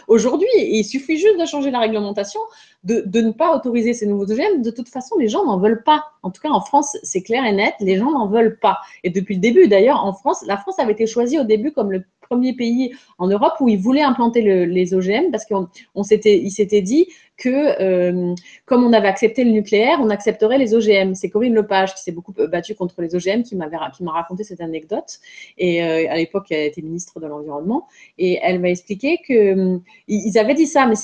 aujourd'hui. Il suffit juste de changer la réglementation, de ne pas autoriser ces nouveaux OGM. De toute façon, les gens n'en veulent pas. En tout cas, en France, c'est clair et net, les gens n'en veulent pas. Et depuis le début, d'ailleurs, en France, la France avait été choisie au début comme le premier pays en Europe où ils voulaient implanter les OGM parce qu'il s'était dit que comme on avait accepté le nucléaire, on accepterait les OGM. C'est Corinne Lepage qui s'est beaucoup battue contre les OGM qui m'a raconté cette anecdote. Et à l'époque, elle était ministre de l'Environnement. Et elle m'a expliqué qu'ils avaient dit ça, mais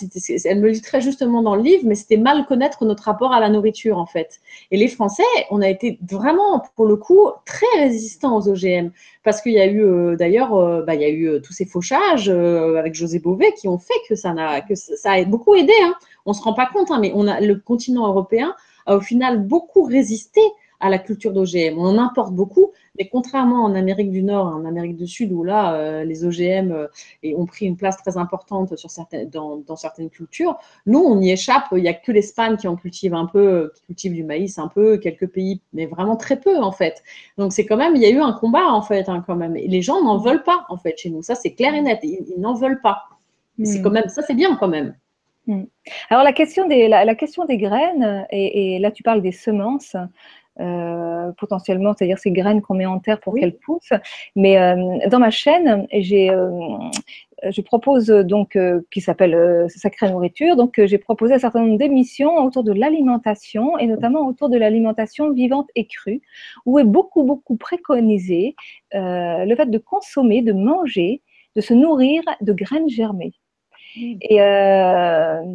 elle me le dit très justement dans le livre, mais c'était mal connaître notre rapport à la nourriture, en fait. Et les Français, on a été vraiment, pour le coup, très résistants aux OGM. Parce qu'il y a eu, d'ailleurs, il y a eu tous ces fauchages avec José Bové qui ont fait que ça a beaucoup aidé. Hein. On ne se rend pas compte, hein, mais le continent européen a au final beaucoup résisté à la culture d'OGM. On en importe beaucoup, mais contrairement en Amérique du Nord et en Amérique du Sud, où là, les OGM ont pris une place très importante dans certaines cultures, nous, on y échappe. Il n'y a que l'Espagne qui en cultive un peu, qui cultive du maïs un peu, quelques pays, mais vraiment très peu, en fait. Donc, c'est quand même, il y a eu un combat, en fait, hein, quand même. Et les gens n'en veulent pas, en fait, chez nous. Ça, c'est clair et net. Ils n'en veulent pas. C'est quand même, ça, c'est bien, quand même. Alors, la question des graines, et là, tu parles des semences, potentiellement, c'est-à-dire ces graines qu'on met en terre pour qu'elles poussent. Mais dans ma chaîne, je propose donc, qui s'appelle Sacrée Nourriture, donc j'ai proposé un certain nombre d'émissions autour de l'alimentation et notamment autour de l'alimentation vivante et crue, où est beaucoup, beaucoup préconisé le fait de consommer, de manger, de se nourrir de graines germées. Et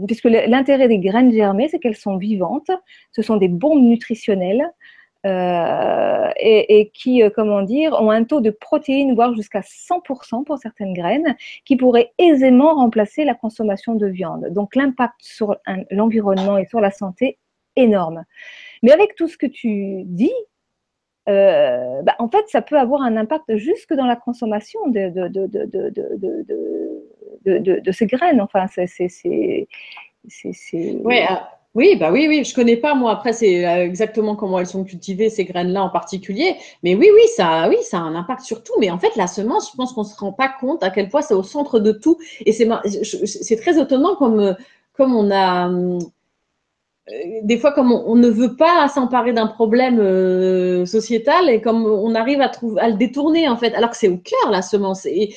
puisque l'intérêt des graines germées, c'est qu'elles sont vivantes, ce sont des bombes nutritionnelles et qui, comment dire, ont un taux de protéines, voire jusqu'à 100% pour certaines graines, qui pourraient aisément remplacer la consommation de viande. Donc l'impact sur l'environnement et sur la santé, énorme. Mais avec tout ce que tu dis, en fait, ça peut avoir un impact jusque dans la consommation de ces graines. Enfin, Ouais, oui, bah oui, oui, je connais pas moi. Après, c'est exactement comment elles sont cultivées ces graines-là en particulier. Mais oui, oui, ça a un impact sur tout. Mais en fait, la semence, je pense qu'on se rend pas compte à quel point c'est au centre de tout. Et c'est très étonnant comme on a des fois, comme on ne veut pas s'emparer d'un problème sociétal et comme on arrive à le détourner, en fait, alors que c'est au cœur, la semence. Et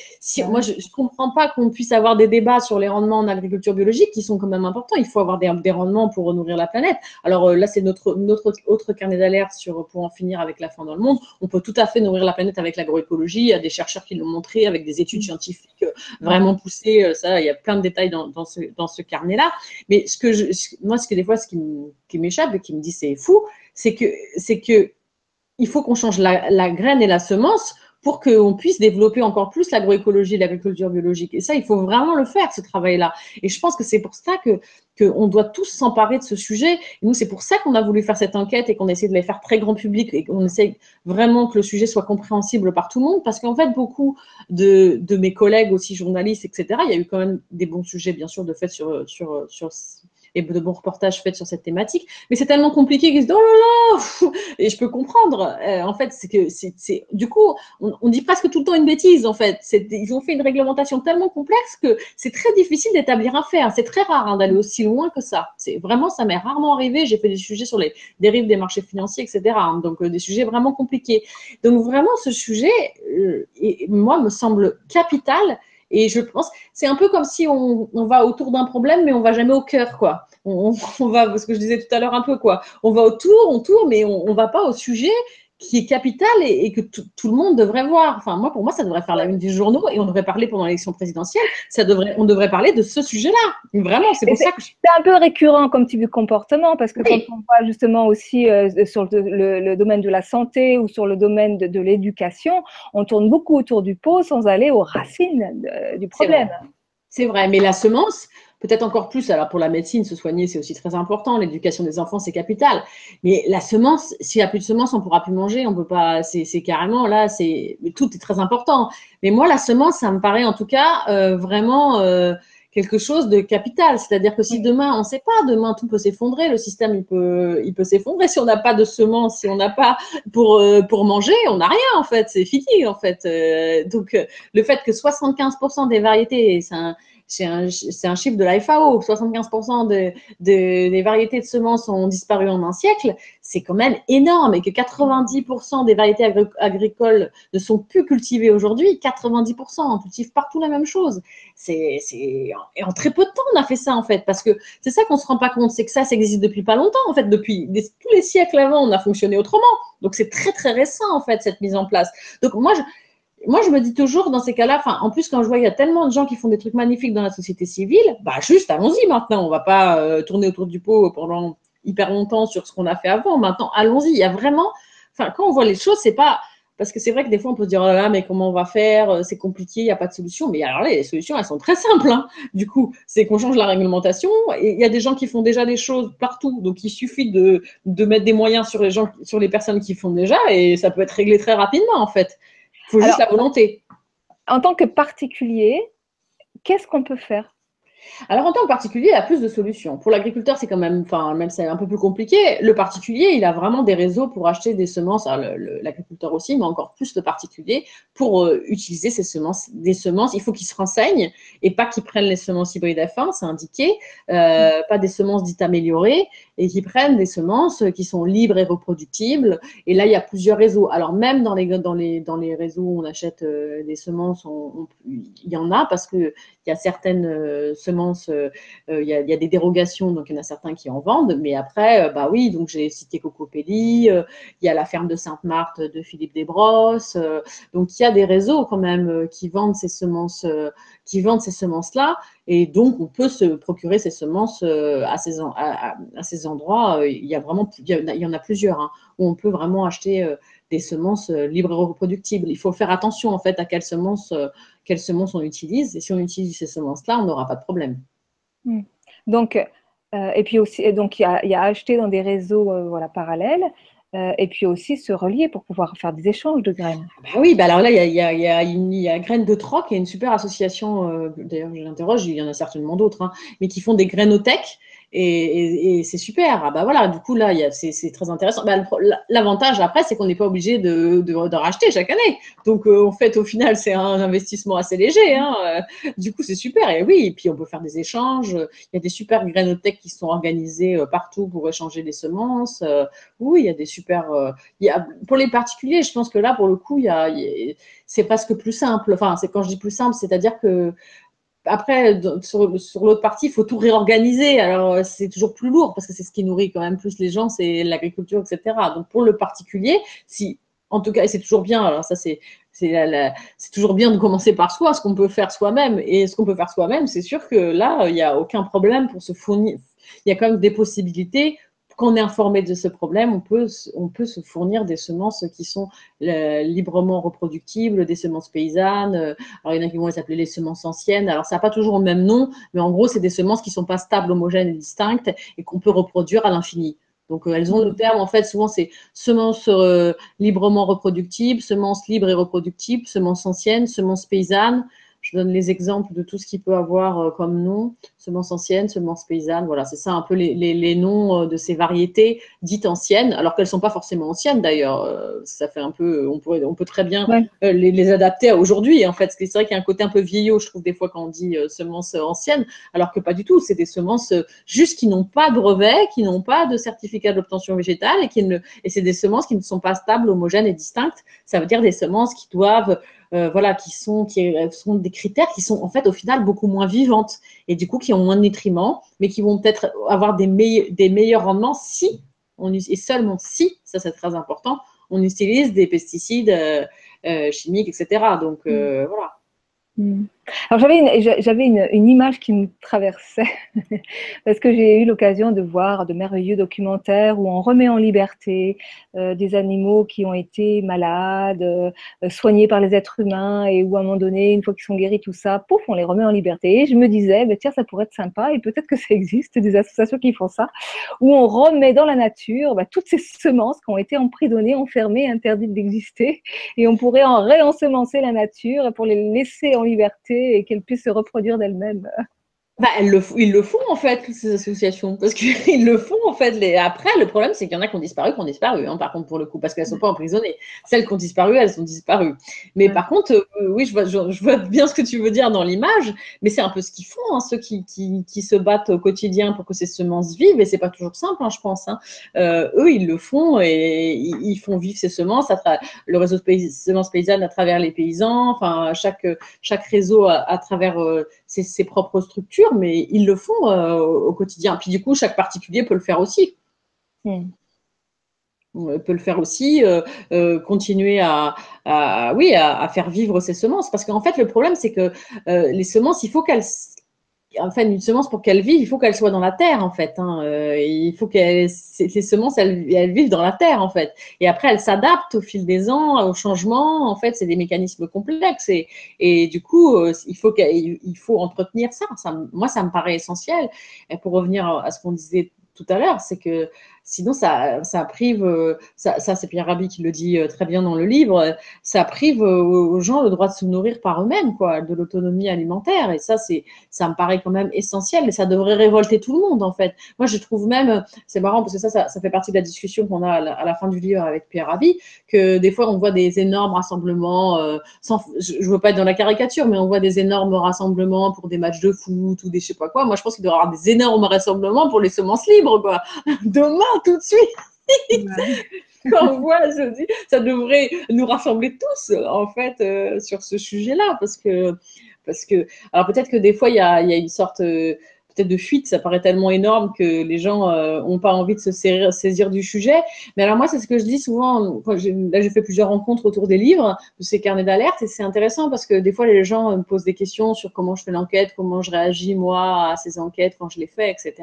moi, je ne comprends pas qu'on puisse avoir des débats sur les rendements en agriculture biologique qui sont quand même importants. Il faut avoir des rendements pour nourrir la planète. Alors là, c'est notre autre carnet d'alerte pour en finir avec la faim dans le monde. On peut tout à fait nourrir la planète avec l'agroécologie. Il y a des chercheurs qui l'ont montré avec des études scientifiques vraiment poussées. Ça, il y a plein de détails dans ce carnet-là. Mais moi, des fois, ce qui m'échappe et qui me dit c'est fou, c'est que il faut qu'on change la graine et la semence pour qu'on puisse développer encore plus l'agroécologie et l'agriculture biologique. Et ça, il faut vraiment le faire, ce travail-là. Et je pense que c'est pour ça qu'on doit tous s'emparer de ce sujet. Et nous, c'est pour ça qu'on a voulu faire cette enquête et qu'on essaie de les faire très grand public et qu'on essaie vraiment que le sujet soit compréhensible par tout le monde. Parce qu'en fait, beaucoup de mes collègues aussi journalistes, etc., il y a eu quand même des bons sujets, bien sûr, de fait sur et de bons reportages faits sur cette thématique, mais c'est tellement compliqué qu'ils se disent oh là là, et je peux comprendre. En fait, c'est que du coup, on dit presque tout le temps une bêtise. En fait, ils ont fait une réglementation tellement complexe que c'est très difficile d'établir un fait. C'est très rare d'aller aussi loin que ça. C'est vraiment, ça m'est rarement arrivé. J'ai fait des sujets sur les dérives des marchés financiers, etc. Donc des sujets vraiment compliqués. Donc vraiment, ce sujet, moi, me semble capital. Et je pense, c'est un peu comme si on va autour d'un problème, mais on va jamais au cœur, quoi. On va, ce que je disais tout à l'heure un peu, quoi. On va autour, on tourne, mais on va pas au sujet qui est capital et que tout le monde devrait voir. Enfin, pour moi, ça devrait faire la une des journaux et on devrait parler pendant l'élection présidentielle. On devrait parler de ce sujet-là. Vraiment, c'est pour ça que c'est un peu récurrent comme type de comportement parce que quand on voit justement aussi sur le domaine de la santé ou sur le domaine de l'éducation, on tourne beaucoup autour du pot sans aller aux racines du problème. C'est vrai, mais la semence, peut-être encore plus, alors pour la médecine, se soigner, c'est aussi très important. L'éducation des enfants, c'est capital. Mais la semence, s'il n'y a plus de semence, on ne pourra plus manger. On peut pas. C'est carrément là. Tout est très important. Mais moi, la semence, ça me paraît en tout cas vraiment quelque chose de capital. C'est-à-dire que si demain, on ne sait pas, demain tout peut s'effondrer, le système il peut s'effondrer. Si on n'a pas de semences, si on n'a pas pour manger, on n'a rien en fait, c'est fini en fait. Donc le fait que 75% des variétés, c'est un chiffre de la FAO, 75% des variétés de semences ont disparu en un siècle, c'est quand même énorme, et que 90% des variétés agricoles ne sont plus cultivées aujourd'hui. 90%, on cultive partout la même chose. Et en très peu de temps, on a fait ça en fait, parce que c'est ça qu'on ne se rend pas compte, c'est que ça existe depuis pas longtemps en fait, depuis tous les siècles avant, on a fonctionné autrement. Donc c'est très très récent en fait cette mise en place. Donc moi, je me dis toujours dans ces cas-là, en plus, quand je vois qu'il y a tellement de gens qui font des trucs magnifiques dans la société civile, bah juste allons-y maintenant. On va pas tourner autour du pot pendant hyper longtemps sur ce qu'on a fait avant. Maintenant, allons-y. Il y a vraiment, quand on voit les choses, c'est pas parce que c'est vrai que des fois on peut se dire oh là là, mais comment on va faire, c'est compliqué, il n'y a pas de solution. Mais alors là, les solutions, elles sont très simples. Hein. Du coup, c'est qu'on change la réglementation. Et il y a des gens qui font déjà des choses partout, donc il suffit de mettre des moyens sur les personnes qui font déjà, et ça peut être réglé très rapidement en fait. Il faut juste la volonté. En tant que particulier, qu'est-ce qu'on peut faire? Alors, en tant que particulier, il y a plus de solutions. Pour l'agriculteur, c'est quand même, même c'est un peu plus compliqué. Le particulier, il a vraiment des réseaux pour acheter des semences. L'agriculteur aussi, mais encore plus le particulier, pour utiliser des semences. Il faut qu'il se renseigne et pas qu'il prenne les semences hybrides F1, c'est indiqué, pas des semences dites améliorées, et qu'ils prennent des semences qui sont libres et reproductibles. Et là, il y a plusieurs réseaux. Alors, même dans les réseaux où on achète des semences, il y en a, parce que il y a certaines semences, il y a des dérogations, donc il y en a certains qui en vendent. Mais après, bah oui, donc j'ai cité Cocopelli, il y a la ferme de Sainte-Marthe de Philippe Desbrosses. Donc il y a des réseaux quand même qui vendent ces semences-là. Et donc, on peut se procurer ces semences à ces endroits. Il y en a plusieurs hein, où on peut vraiment acheter des semences libres et reproductibles. Il faut faire attention en fait à quelles semences on utilise. Et si on utilise ces semences-là, on n'aura pas de problème. Donc, et puis aussi, donc il y a acheter dans des réseaux voilà, parallèles, et puis aussi se relier pour pouvoir faire des échanges de graines. Bah oui, bah alors là, il y a Graines de Troc, il y a une super association, d'ailleurs je l'interroge, il y en a certainement d'autres, hein, mais qui font des grainothèques, et c'est super. Ah bah voilà, du coup là, c'est très intéressant. Bah, l'avantage après, c'est qu'on n'est pas obligé de racheter chaque année. Donc en fait, au final, c'est un investissement assez léger. Hein, du coup, c'est super. Et oui, et puis on peut faire des échanges. Il y a des super grainothèques qui sont organisées partout pour échanger les semences. Oui, il y a des super. Pour les particuliers, je pense que là, pour le coup, c'est presque plus simple. Enfin, c'est quand je dis plus simple, c'est-à-dire que après, sur l'autre partie, il faut tout réorganiser. Alors, c'est toujours plus lourd parce que c'est ce qui nourrit quand même plus les gens, c'est l'agriculture, etc. Donc, pour le particulier, en tout cas, et c'est toujours bien, alors ça, c'est toujours bien de commencer par soi, ce qu'on peut faire soi-même. Et ce qu'on peut faire soi-même, c'est sûr que là, il n'y a aucun problème pour se fournir. Il y a quand même des possibilités. Quand on est informé de ce problème, on peut se fournir des semences qui sont librement reproductibles, des semences paysannes. Alors, il y en a qui vont s'appeler les semences anciennes. Alors, ça n'a pas toujours le même nom, mais en gros, c'est des semences qui ne sont pas stables, homogènes et distinctes et qu'on peut reproduire à l'infini. Donc, elles ont le terme, en fait, souvent, c'est semences librement reproductibles, semences libres et reproductibles, semences anciennes, semences paysannes. Je donne les exemples de tout ce qui peut avoir comme nom. Semences anciennes, semences paysannes, voilà, c'est ça un peu les noms de ces variétés dites anciennes, alors qu'elles ne sont pas forcément anciennes d'ailleurs. Ça fait un peu, on peut très bien les adapter à aujourd'hui, en fait. C'est vrai qu'il y a un côté un peu vieillot, je trouve, des fois quand on dit semences anciennes, alors que pas du tout. C'est des semences juste qui n'ont pas de brevet, qui n'ont pas de certificat d'obtention végétale, et c'est des semences qui ne sont pas stables, homogènes et distinctes. Ça veut dire des semences qui doivent qui sont des critères qui sont en fait au final beaucoup moins vivantes et du coup qui ont moins de nutriments, mais qui vont peut-être avoir des meilleurs rendements et seulement si, ça c'est très important, on utilise des pesticides chimiques, etc. Donc voilà. Alors j'avais une image qui me traversait parce que j'ai eu l'occasion de voir de merveilleux documentaires où on remet en liberté des animaux qui ont été malades, soignés par les êtres humains, et où à un moment donné, une fois qu'ils sont guéris, tout ça, pouf, on les remet en liberté. Et je me disais, tiens, ça pourrait être sympa, et peut-être que ça existe, des associations qui font ça, où on remet dans la nature toutes ces semences qui ont été emprisonnées, enfermées, interdites d'exister, et on pourrait en réensemencer la nature pour les laisser en liberté et qu'elles puissent se reproduire d'elles-mêmes. Bah, ils le font en fait, toutes ces associations, parce qu'ils le font en fait. Après, le problème, c'est qu'il y en a qui ont disparu, hein, par contre, pour le coup, parce qu'elles ne sont pas emprisonnées. Celles qui ont disparu, elles sont disparues. Mais par contre, oui, je vois bien ce que tu veux dire dans l'image, mais c'est un peu ce qu'ils font, hein, ceux qui se battent au quotidien pour que ces semences vivent, et c'est pas toujours simple, hein, je pense. Hein. Eux, ils le font et ils font vivre ces semences, le réseau de semences paysannes à travers les paysans, enfin, chaque réseau à travers ses propres structures, mais ils le font au quotidien. Puis du coup, chaque particulier peut le faire aussi. Peut le faire aussi, continuer oui, à faire vivre ses semences. Parce qu'en fait, le problème, c'est que les semences, il faut qu'elles enfin, une semence, pour qu'elle vive, il faut qu'elle soit dans la terre, en fait. Hein. Il faut que les semences, elles vivent dans la terre, en fait. Et après, elles s'adaptent au fil des ans, aux changements. En fait, c'est des mécanismes complexes. Et du coup, il faut entretenir ça. Moi, ça me paraît essentiel. Et pour revenir à ce qu'on disait tout à l'heure, c'est que sinon, ça prive, ça c'est Pierre Rabhi qui le dit très bien dans le livre, ça prive aux gens le droit de se nourrir par eux-mêmes, quoi, de l'autonomie alimentaire. Et ça me paraît quand même essentiel, et ça devrait révolter tout le monde, en fait. Moi, je trouve même, c'est marrant, parce que ça fait partie de la discussion qu'on a à la fin du livre avec Pierre Rabhi, que des fois, on voit des énormes rassemblements, je veux pas être dans la caricature, mais on voit des énormes rassemblements pour des matchs de foot ou des je sais pas quoi. Moi, je pense qu'il doit y avoir des énormes rassemblements pour les semences libres, quoi. Demain, tout de suite. Quand on voit, je dis, ça devrait nous rassembler tous, en fait, sur ce sujet-là, parce que, alors peut-être que des fois, il y a une sorte peut-être de fuite, ça paraît tellement énorme que les gens n'ont pas envie de se saisir du sujet. Mais alors moi, c'est ce que je dis souvent, là j'ai fait plusieurs rencontres autour des livres, de ces carnets d'alerte, et c'est intéressant parce que des fois les gens me posent des questions sur comment je fais l'enquête, comment je réagis moi à ces enquêtes quand je les fais, etc.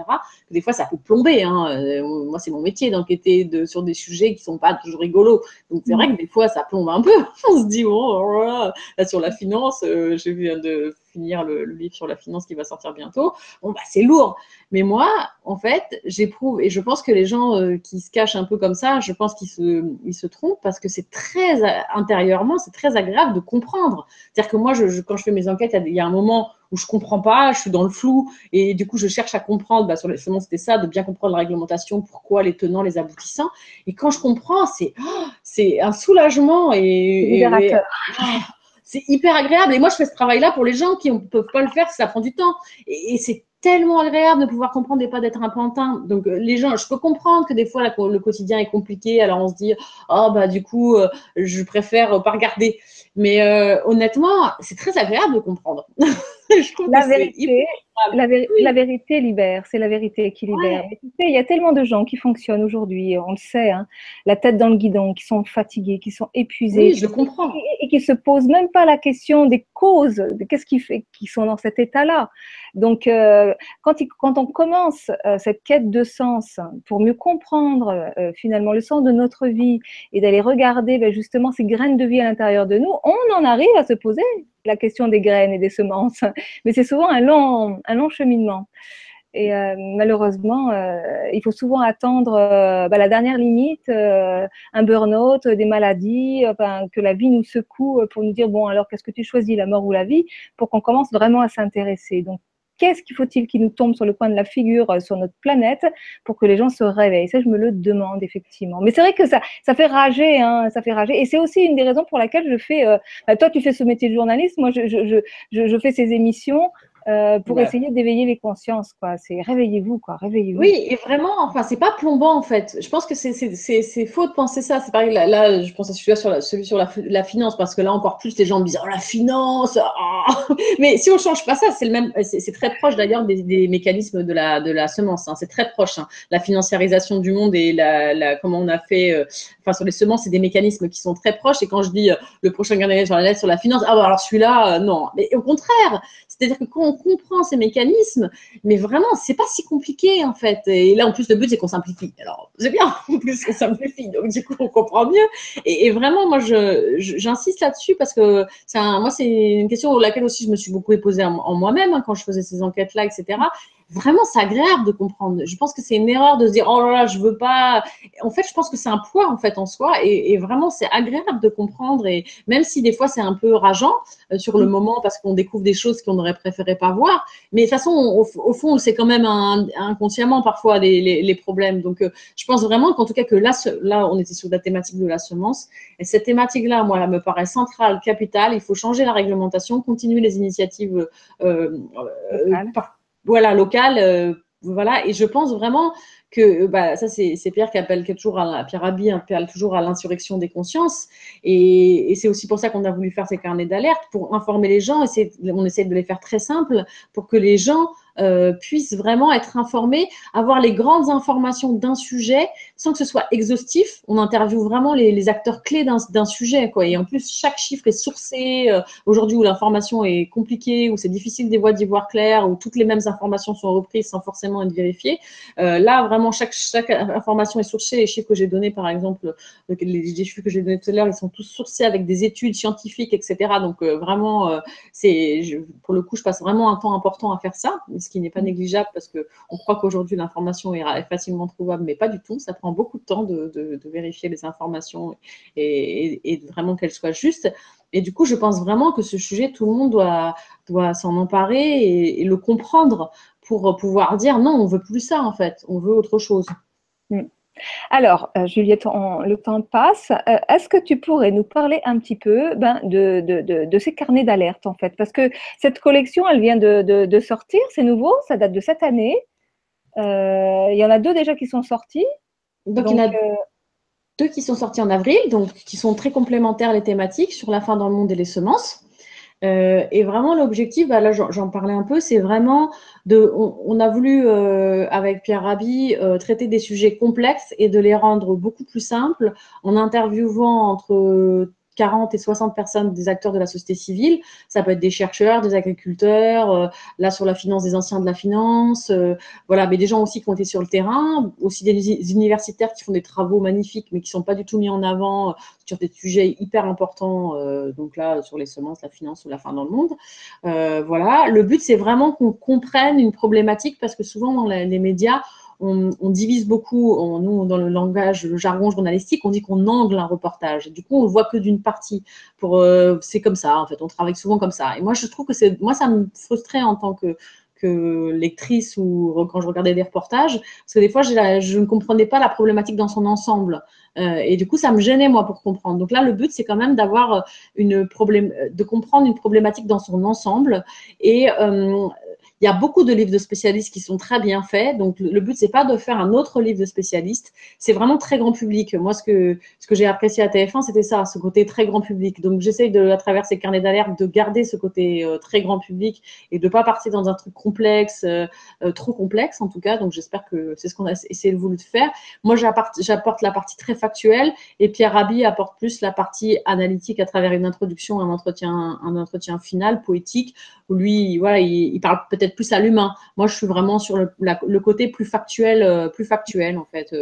Des fois, ça peut plomber. Hein. Moi, c'est mon métier d'enquêter sur des sujets qui sont pas toujours rigolos. Donc c'est vrai que des fois, ça plombe un peu. On se dit, bon, voilà. Là, sur la finance, j'ai vu de finir le livre sur la finance qui va sortir bientôt. Bon, bah, c'est lourd. Mais moi, en fait, j'éprouve, et je pense que les gens qui se cachent un peu comme ça, je pense qu'ils se trompent parce que c'est très, intérieurement, c'est très agréable de comprendre. C'est-à-dire que moi, quand je fais mes enquêtes, il y a un moment où je comprends pas, je suis dans le flou, et du coup, je cherche à comprendre, sur les semences, c'était ça, de bien comprendre la réglementation, pourquoi, les tenants, les aboutissants. Et quand je comprends, c'est un soulagement libérateur. c'est hyper agréable. Et moi, je fais ce travail-là pour les gens qui ne peuvent pas le faire si ça prend du temps. Et c'est tellement agréable de pouvoir comprendre et pas d'être un pantin. Donc, les gens, je peux comprendre que des fois, le quotidien est compliqué. Alors, on se dit, oh, bah, du coup, je préfère pas regarder. Mais honnêtement, c'est très agréable de comprendre. Je trouve La que c'est vérité, la vérité libère, c'est la vérité qui libère. Ouais. Mais tu sais, il y a tellement de gens qui fonctionnent aujourd'hui, on le sait, hein, la tête dans le guidon, qui sont fatigués, qui sont épuisés, Oui, je comprends. et qui se posent même pas la question des causes, de qu'est-ce qui fait qu'ils sont dans cet état-là. Donc, quand on commence cette quête de sens pour mieux comprendre finalement le sens de notre vie et d'aller regarder justement ces graines de vie à l'intérieur de nous, on en arrive à se poser la question des graines et des semences. Mais c'est souvent un long cheminement. Et malheureusement, il faut souvent attendre la dernière limite, un burn-out, des maladies, enfin, que la vie nous secoue pour nous dire, bon, alors qu'est-ce que tu choisis, la mort ou la vie, pour qu'on commence vraiment à s'intéresser. Donc, qu'est-ce qu'il faut-il qui nous tombe sur le coin de la figure sur notre planète pour que les gens se réveillent? Ça, je me le demande effectivement. Mais c'est vrai que ça fait rager, hein, ça fait rager. Et c'est aussi une des raisons pour laquelle je fais. Toi, tu fais ce métier de journaliste, moi, je fais ces émissions pour Ouais. essayer d'éveiller les consciences, quoi. C'est réveillez-vous, quoi, réveillez-vous. Oui, et vraiment, enfin, c'est pas plombant en fait. Je pense que c'est faux de penser ça. C'est pareil, là, je pense à celui sur la finance, parce que là encore plus, les gens me disent oh, la finance. Oh. Mais si on change pas ça, c'est le même. C'est très proche d'ailleurs des mécanismes de la semence. Hein. C'est très proche. Hein. La financiarisation du monde et comment on a fait. Enfin, sur les semences, c'est des mécanismes qui sont très proches. Et quand je dis le prochain gagnant sur la lettre sur la finance, ah bah alors celui-là, non. Mais au contraire, c'est-à-dire que quand on comprend ces mécanismes, mais vraiment, c'est pas si compliqué en fait. Et là, en plus, le but, c'est qu'on simplifie. Alors, c'est bien, en plus, qu'on simplifie. Donc, du coup, on comprend mieux. Et vraiment, moi, j'insiste là-dessus parce que moi, c'est une question laquelle aussi je me suis beaucoup posée en moi-même hein, quand je faisais ces enquêtes-là, etc. vraiment, c'est agréable de comprendre. Je pense que c'est une erreur de se dire, oh là là, je veux pas. En fait, je pense que c'est un poids, en fait, en soi. Et vraiment, c'est agréable de comprendre. Et même si des fois, c'est un peu rageant sur le moment parce qu'on découvre des choses qu'on aurait préféré pas voir. Mais de toute façon, au fond, c'est quand même inconsciemment parfois les problèmes. Donc, je pense vraiment qu'en tout cas, que là, on était sur la thématique de la semence. Et cette thématique-là, moi, elle me paraît centrale, capitale. Il faut changer la réglementation, continuer les initiatives Local. voilà, locales. Voilà. Et je pense vraiment que bah, ça, c'est Pierre qui appelle toujours Pierre Rabhi appelle toujours à l'insurrection des consciences. Et c'est aussi pour ça qu'on a voulu faire ces carnets d'alerte, pour informer les gens. On essaie de les faire très simples pour que les gens puissent vraiment être informés, avoir les grandes informations d'un sujet sans que ce soit exhaustif. On interviewe vraiment les acteurs clés d'un sujet, quoi. Et en plus, chaque chiffre est sourcé. Aujourd'hui, où l'information est compliquée, où c'est difficile des fois d'y voir clair, où toutes les mêmes informations sont reprises sans forcément être vérifiées. Là, vraiment, chaque information est sourcée. Les chiffres que j'ai donnés, par exemple, les chiffres que j'ai donnés tout à l'heure, ils sont tous sourcés avec des études scientifiques, etc. Donc, vraiment, pour le coup, je passe vraiment un temps important à faire ça, ce qui n'est pas négligeable parce qu'on croit qu'aujourd'hui, l'information est facilement trouvable, mais pas du tout. Ça prend beaucoup de temps de vérifier les informations et vraiment qu'elles soient justes. Et du coup, je pense vraiment que ce sujet, tout le monde doit s'en emparer et le comprendre pour pouvoir dire non, on veut plus ça en fait, on veut autre chose. Alors, Juliette, le temps passe. Est-ce que tu pourrais nous parler un petit peu de ces carnets d'alerte, en fait? Parce que cette collection, elle vient de sortir, c'est nouveau, ça date de cette année. Il y en a 2 déjà qui sont sortis. Donc, il y Donc, en a 2 qui sont sortis en avril, donc qui sont très complémentaires les thématiques sur la faim dans le monde et les semences. Et vraiment, l'objectif, bah là, j'en parlais un peu, c'est vraiment on a voulu, avec Pierre Rabhi, traiter des sujets complexes et de les rendre beaucoup plus simples en interviewant entre 40 et 60 personnes, des acteurs de la société civile. Ça peut être des chercheurs, des agriculteurs, là sur la finance, des anciens de la finance, voilà, mais des gens aussi qui ont été sur le terrain, aussi des universitaires qui font des travaux magnifiques, mais qui sont pas du tout mis en avant sur des sujets hyper importants, donc là, sur les semences, la finance ou la faim dans le monde. Voilà, le but, c'est vraiment qu'on comprenne une problématique parce que souvent, dans les médias, on divise beaucoup, nous, dans le langage, le jargon journalistique, on dit qu'on angle un reportage. Et du coup, on le voit que d'une partie. C'est comme ça, en fait, on travaille souvent comme ça. Et moi, je trouve que moi, ça me frustrait en tant que lectrice ou quand je regardais des reportages, parce que des fois, je ne comprenais pas la problématique dans son ensemble. Et du coup, ça me gênait, moi, pour comprendre. Donc là, le but, c'est quand même d'avoir de comprendre une problématique dans son ensemble. Et il y a beaucoup de livres de spécialistes qui sont très bien faits. Donc, le but, c'est pas de faire un autre livre de spécialistes. C'est vraiment très grand public. Moi, ce que j'ai apprécié à TF1, c'était ça, ce côté très grand public. Donc, j'essaye à travers ces carnets d'alerte, de garder ce côté très grand public et de pas partir dans un truc complexe, trop complexe, en tout cas. Donc, j'espère que c'est ce qu'on a essayé de voulu faire. Moi, j'apporte la partie très factuelle et Pierre Rabhi apporte plus la partie analytique à travers une introduction, un entretien final, poétique, où lui, voilà, il parle peut-être plus à l'humain. Moi, je suis vraiment sur le côté plus factuel en fait.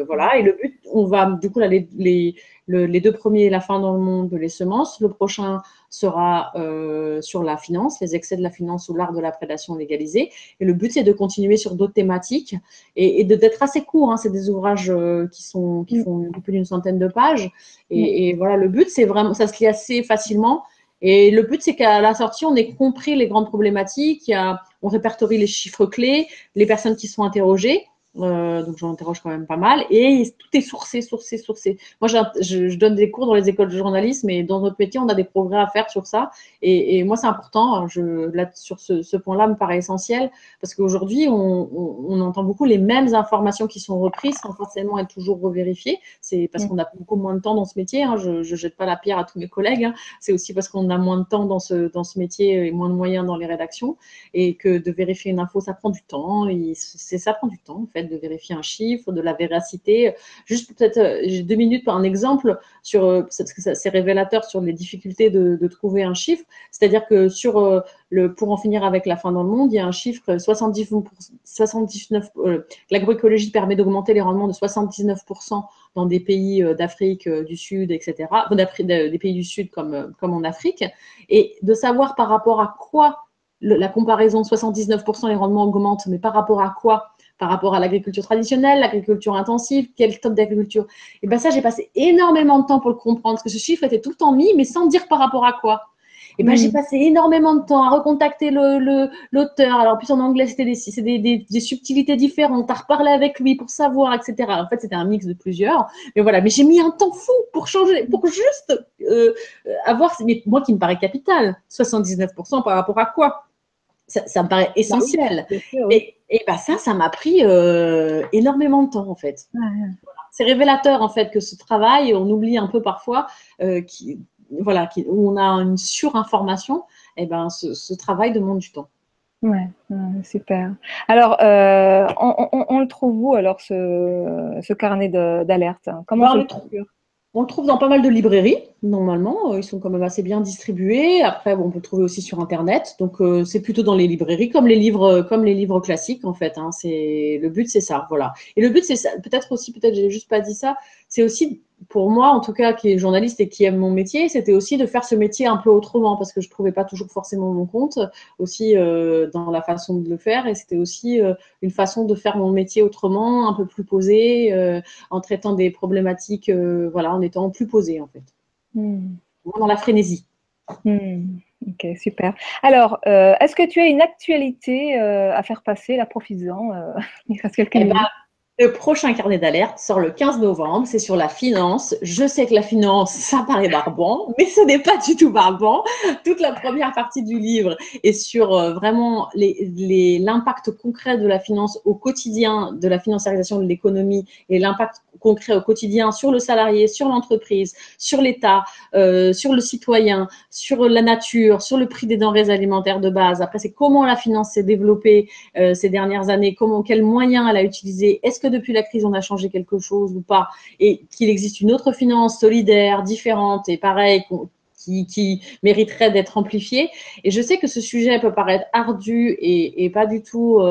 Voilà. Et le but, on va du coup là, les 2 premiers, la faim dans le monde, les semences. Le prochain sera sur la finance, les excès de la finance ou l'art de la prédation légalisée. Et le but, c'est de continuer sur d'autres thématiques et d'être assez court. Hein. C'est des ouvrages qui font un peu d'une centaine de pages. Et voilà, le but, c'est vraiment, ça se lit assez facilement. Et le but, c'est qu'à la sortie, on ait compris les grandes problématiques, on répertorie les chiffres clés, les personnes qui sont interrogées. Donc j'en interroge quand même pas mal et tout est sourcé. Moi je donne des cours dans les écoles de journalisme et dans notre métier on a des progrès à faire sur ça et moi c'est important. Là, sur ce point-là me paraît essentiel parce qu'aujourd'hui on entend beaucoup les mêmes informations qui sont reprises sans forcément être toujours revérifiées. C'est parce qu'on a beaucoup moins de temps dans ce métier. Hein. Je jette pas la pierre à tous mes collègues. Hein. C'est aussi parce qu'on a moins de temps dans ce métier et moins de moyens dans les rédactions et que de vérifier une info ça prend du temps. Ça prend du temps en fait de vérifier un chiffre, de la véracité. Juste peut-être, j'ai 2 minutes pour un exemple sur, parce que c'est révélateur sur les difficultés de trouver un chiffre. C'est-à-dire que pour en finir avec la faim dans le monde, il y a un chiffre 79, l'agroécologie permet d'augmenter les rendements de 79% dans des pays d'Afrique du Sud, etc. Des pays du Sud comme en Afrique. Et de savoir par rapport à quoi la comparaison 79% les rendements augmentent, mais par rapport à quoi? Par rapport à l'agriculture traditionnelle, l'agriculture intensive, quel type d'agriculture? Et bien ça, j'ai passé énormément de temps pour le comprendre, parce que ce chiffre était tout le temps mis, mais sans dire par rapport à quoi. Et ben, j'ai passé énormément de temps à recontacter l'auteur. Alors, en plus, en anglais, c'était des subtilités différentes, à reparler avec lui pour savoir, etc. En fait, c'était un mix de plusieurs. Mais voilà, mais j'ai mis un temps fou pour changer, pour juste avoir, mais moi qui me paraît capital, 79% par rapport à quoi? Ça me paraît Bah oui, essentiel. bien sûr, oui. Et ben ça m'a pris énormément de temps, en fait. Ouais. C'est révélateur, en fait, que ce travail, on oublie un peu parfois, où on a une surinformation, et ben, ce travail demande du temps. Ouais, ouais, super. Alors, on le trouve où alors ce carnet d'alerte? Comment on Ben, se le procure? on le trouve dans pas mal de librairies, normalement. Ils sont quand même assez bien distribués. Après, bon, on peut le trouver aussi sur Internet. Donc, c'est plutôt dans les librairies, comme les livres classiques, en fait. Hein. Le but, c'est ça, voilà. Et le but, c'est ça. Peut-être aussi, peut-être j'ai juste pas dit ça. C'est aussi, pour moi, en tout cas, qui est journaliste et qui aime mon métier, c'était aussi de faire ce métier un peu autrement, parce que je trouvais pas toujours forcément mon compte aussi dans la façon de le faire. Et c'était aussi une façon de faire mon métier autrement, un peu plus posé. En traitant des problématiques, voilà, en étant plus posé, en fait. Hmm. Dans la frénésie. Ok, super. Alors, est-ce que tu as une actualité à faire passer, la profites-en, il reste quelques Eh ben, minutes. le prochain carnet d'alerte sort le 15 novembre, c'est sur la finance. Je sais que la finance, ça paraît barbant, mais ce n'est pas du tout barbant. Toute la première partie du livre est sur vraiment l'impact concret de la finance au quotidien, de la financiarisation de l'économie et l'impact concret au quotidien sur le salarié, sur l'entreprise, sur l'État, sur le citoyen, sur la nature, sur le prix des denrées alimentaires de base. Après, c'est comment la finance s'est développée ces dernières années, quels moyens elle a utilisé, est-ce que depuis la crise on a changé quelque chose ou pas, et qu'il existe une autre finance solidaire, différente et pareil, qui mériterait d'être amplifiée. Et je sais que ce sujet peut paraître ardu et pas du tout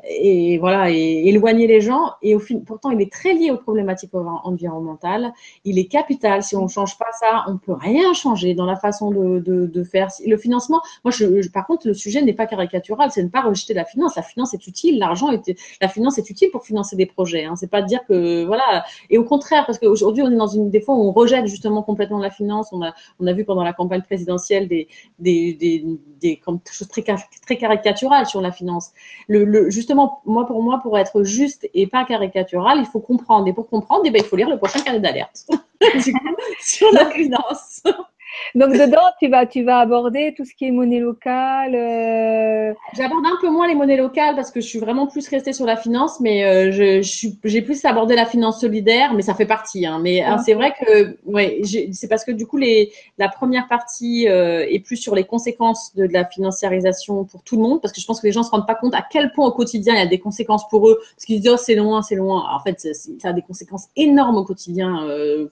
et voilà, et éloigner les gens. Et pourtant, il est très lié aux problématiques environnementales. Il est capital. Si on ne change pas ça, on ne peut rien changer dans la façon de faire. Le financement, moi, par contre, le sujet n'est pas caricatural. C'est ne pas rejeter la finance. La finance est utile. La finance est utile pour financer des projets. Hein. C'est pas de dire que, voilà. Et au contraire, parce qu'aujourd'hui, on est des fois où on rejette justement complètement la finance. On a vu pendant la campagne présidentielle des choses très caricaturales sur la finance. Justement, pour moi, pour être juste et pas caricatural, il faut comprendre. Et pour comprendre, il faut lire le prochain carnet d'alerte sur la finance. Donc, dedans, tu vas aborder tout ce qui est monnaie locale. J'aborde un peu moins les monnaies locales parce que je suis vraiment plus restée sur la finance, mais j'ai plus abordé la finance solidaire, mais ça fait partie. Hein. Mais c'est vrai que ouais, c'est parce que du coup, la première partie est plus sur les conséquences de la financiarisation pour tout le monde, parce que je pense que les gens se rendent pas compte à quel point au quotidien il y a des conséquences pour eux, parce qu'ils se disent oh, c'est loin, c'est loin. Alors, en fait, ça a des conséquences énormes au quotidien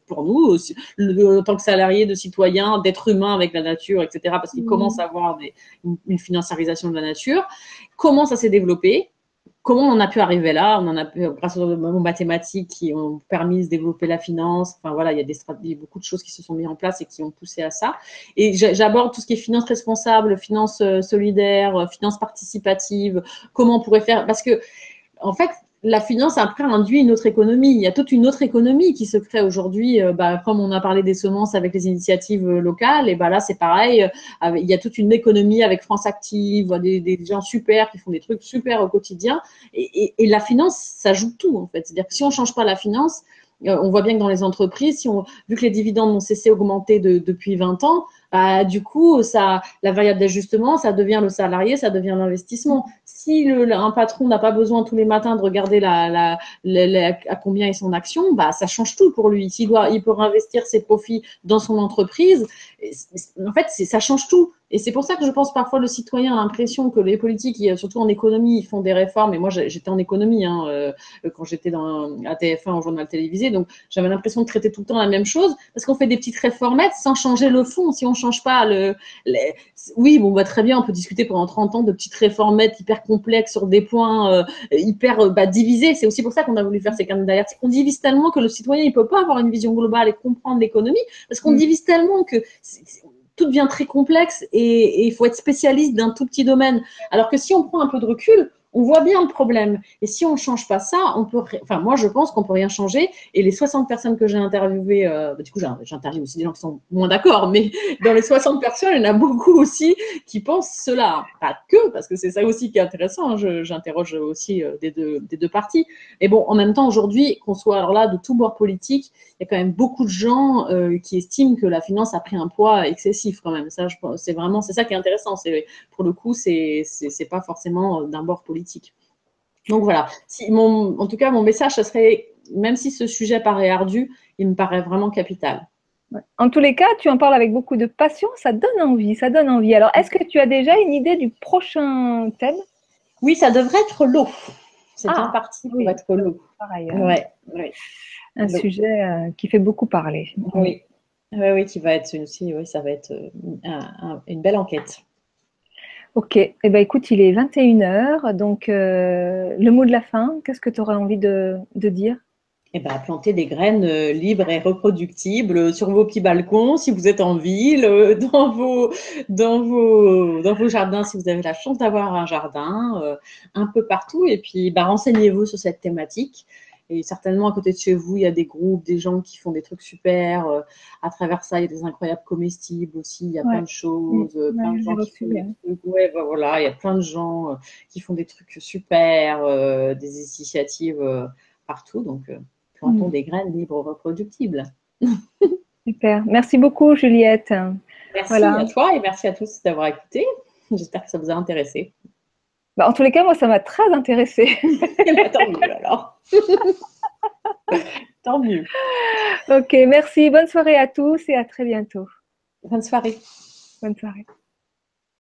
pour nous, aussi, en tant que salariés, de citoyens, d'êtres humains avec la nature, etc. Parce qu'ils commencent à avoir une financiarisation de la nature. Comment ça s'est développé? Comment on a pu arriver là? On en a pu, grâce aux mathématiques qui ont permis de développer la finance. Enfin voilà, il y a beaucoup de choses qui se sont mises en place et qui ont poussé à ça. Et j'aborde tout ce qui est finance responsable, finance solidaire, finance participative. Comment on pourrait faire? Parce que en fait, la finance après induit une autre économie. Il y a toute une autre économie qui se crée aujourd'hui. Comme on a parlé des semences avec les initiatives locales, et là c'est pareil. Il y a toute une économie avec France Active, des gens super qui font des trucs super au quotidien. Et la finance, ça joue tout en fait. C'est-à-dire que si on change pas la finance, on voit bien que dans les entreprises, vu que les dividendes n'ont cessé d'augmenter depuis 20 ans, du coup, la variable d'ajustement, ça devient le salarié, ça devient l'investissement. Si un patron n'a pas besoin tous les matins de regarder à combien est son action, ça change tout pour lui. Il peut réinvestir ses profits dans son entreprise. En fait, ça change tout. Et c'est pour ça que je pense parfois le citoyen a l'impression que les politiques, surtout en économie, ils font des réformes. Et moi, j'étais en économie quand j'étais à TF1 au journal télévisé. Donc, j'avais l'impression de traiter tout le temps la même chose parce qu'on fait des petites réformettes sans changer le fond. Si on ne change pas oui, bon, très bien, on peut discuter pendant 30 ans de petites réformettes hyper complexes sur des points hyper divisés. C'est aussi pour ça qu'on a voulu faire ces carnets d'alerte. On divise tellement que le citoyen, il ne peut pas avoir une vision globale et comprendre l'économie parce qu'on divise tellement que tout devient très complexe et il faut être spécialiste d'un tout petit domaine. Alors que si on prend un peu de recul, on voit bien le problème. Et si on ne change pas ça, on peut. Enfin, moi, je pense qu'on ne peut rien changer. Et les 60 personnes que j'ai interviewées, du coup, j'interviewe aussi des gens qui sont moins d'accord, mais dans les 60 personnes, il y en a beaucoup aussi qui pensent cela. Pas que, parce que c'est ça aussi qui est intéressant. Hein. J'interroge aussi des deux parties. Mais bon, en même temps, aujourd'hui, qu'on soit alors là de tout bord politique, il y a quand même beaucoup de gens qui estiment que la finance a pris un poids excessif quand même. Ça, c'est ça qui est intéressant. Pour le coup, c'est pas forcément d'un bord politique. Donc voilà. En tout cas, mon message, ça serait, même si ce sujet paraît ardu, il me paraît vraiment capital. Ouais. En tous les cas, tu en parles avec beaucoup de passion, ça donne envie, ça donne envie. Alors, est-ce que tu as déjà une idée du prochain thème? Oui, ça devrait être l'eau. C'est bien parti pour oui, être l'eau. Pareil, Ouais. un sujet qui fait beaucoup parler. Oui. Oui, qui va être aussi, oui, ça va être une belle enquête. Ok, eh ben, écoute, il est 21h, donc le mot de la fin, qu'est-ce que tu aurais envie de dire? Eh ben, planter des graines libres et reproductibles sur vos petits balcons, si vous êtes en ville, dans vos jardins, si vous avez la chance d'avoir un jardin, un peu partout. Et puis, renseignez-vous sur cette thématique. Et certainement, à côté de chez vous, il y a des groupes, des gens qui font des trucs super. À travers ça, il y a des incroyables comestibles aussi. Il y a plein de choses, plein de gens qui font des trucs. Ouais, voilà, il y a plein de gens qui font des trucs super, des initiatives partout. Donc, plantons des graines libres reproductibles. Super. Merci beaucoup, Juliette. Merci Voilà. à toi et merci à tous d'avoir écouté. J'espère que ça vous a intéressé. En tous les cas, moi, ça m'a très intéressée. Tant mieux alors. Tant mieux. Ok, merci. Bonne soirée à tous et à très bientôt. Bonne soirée. Bonne soirée.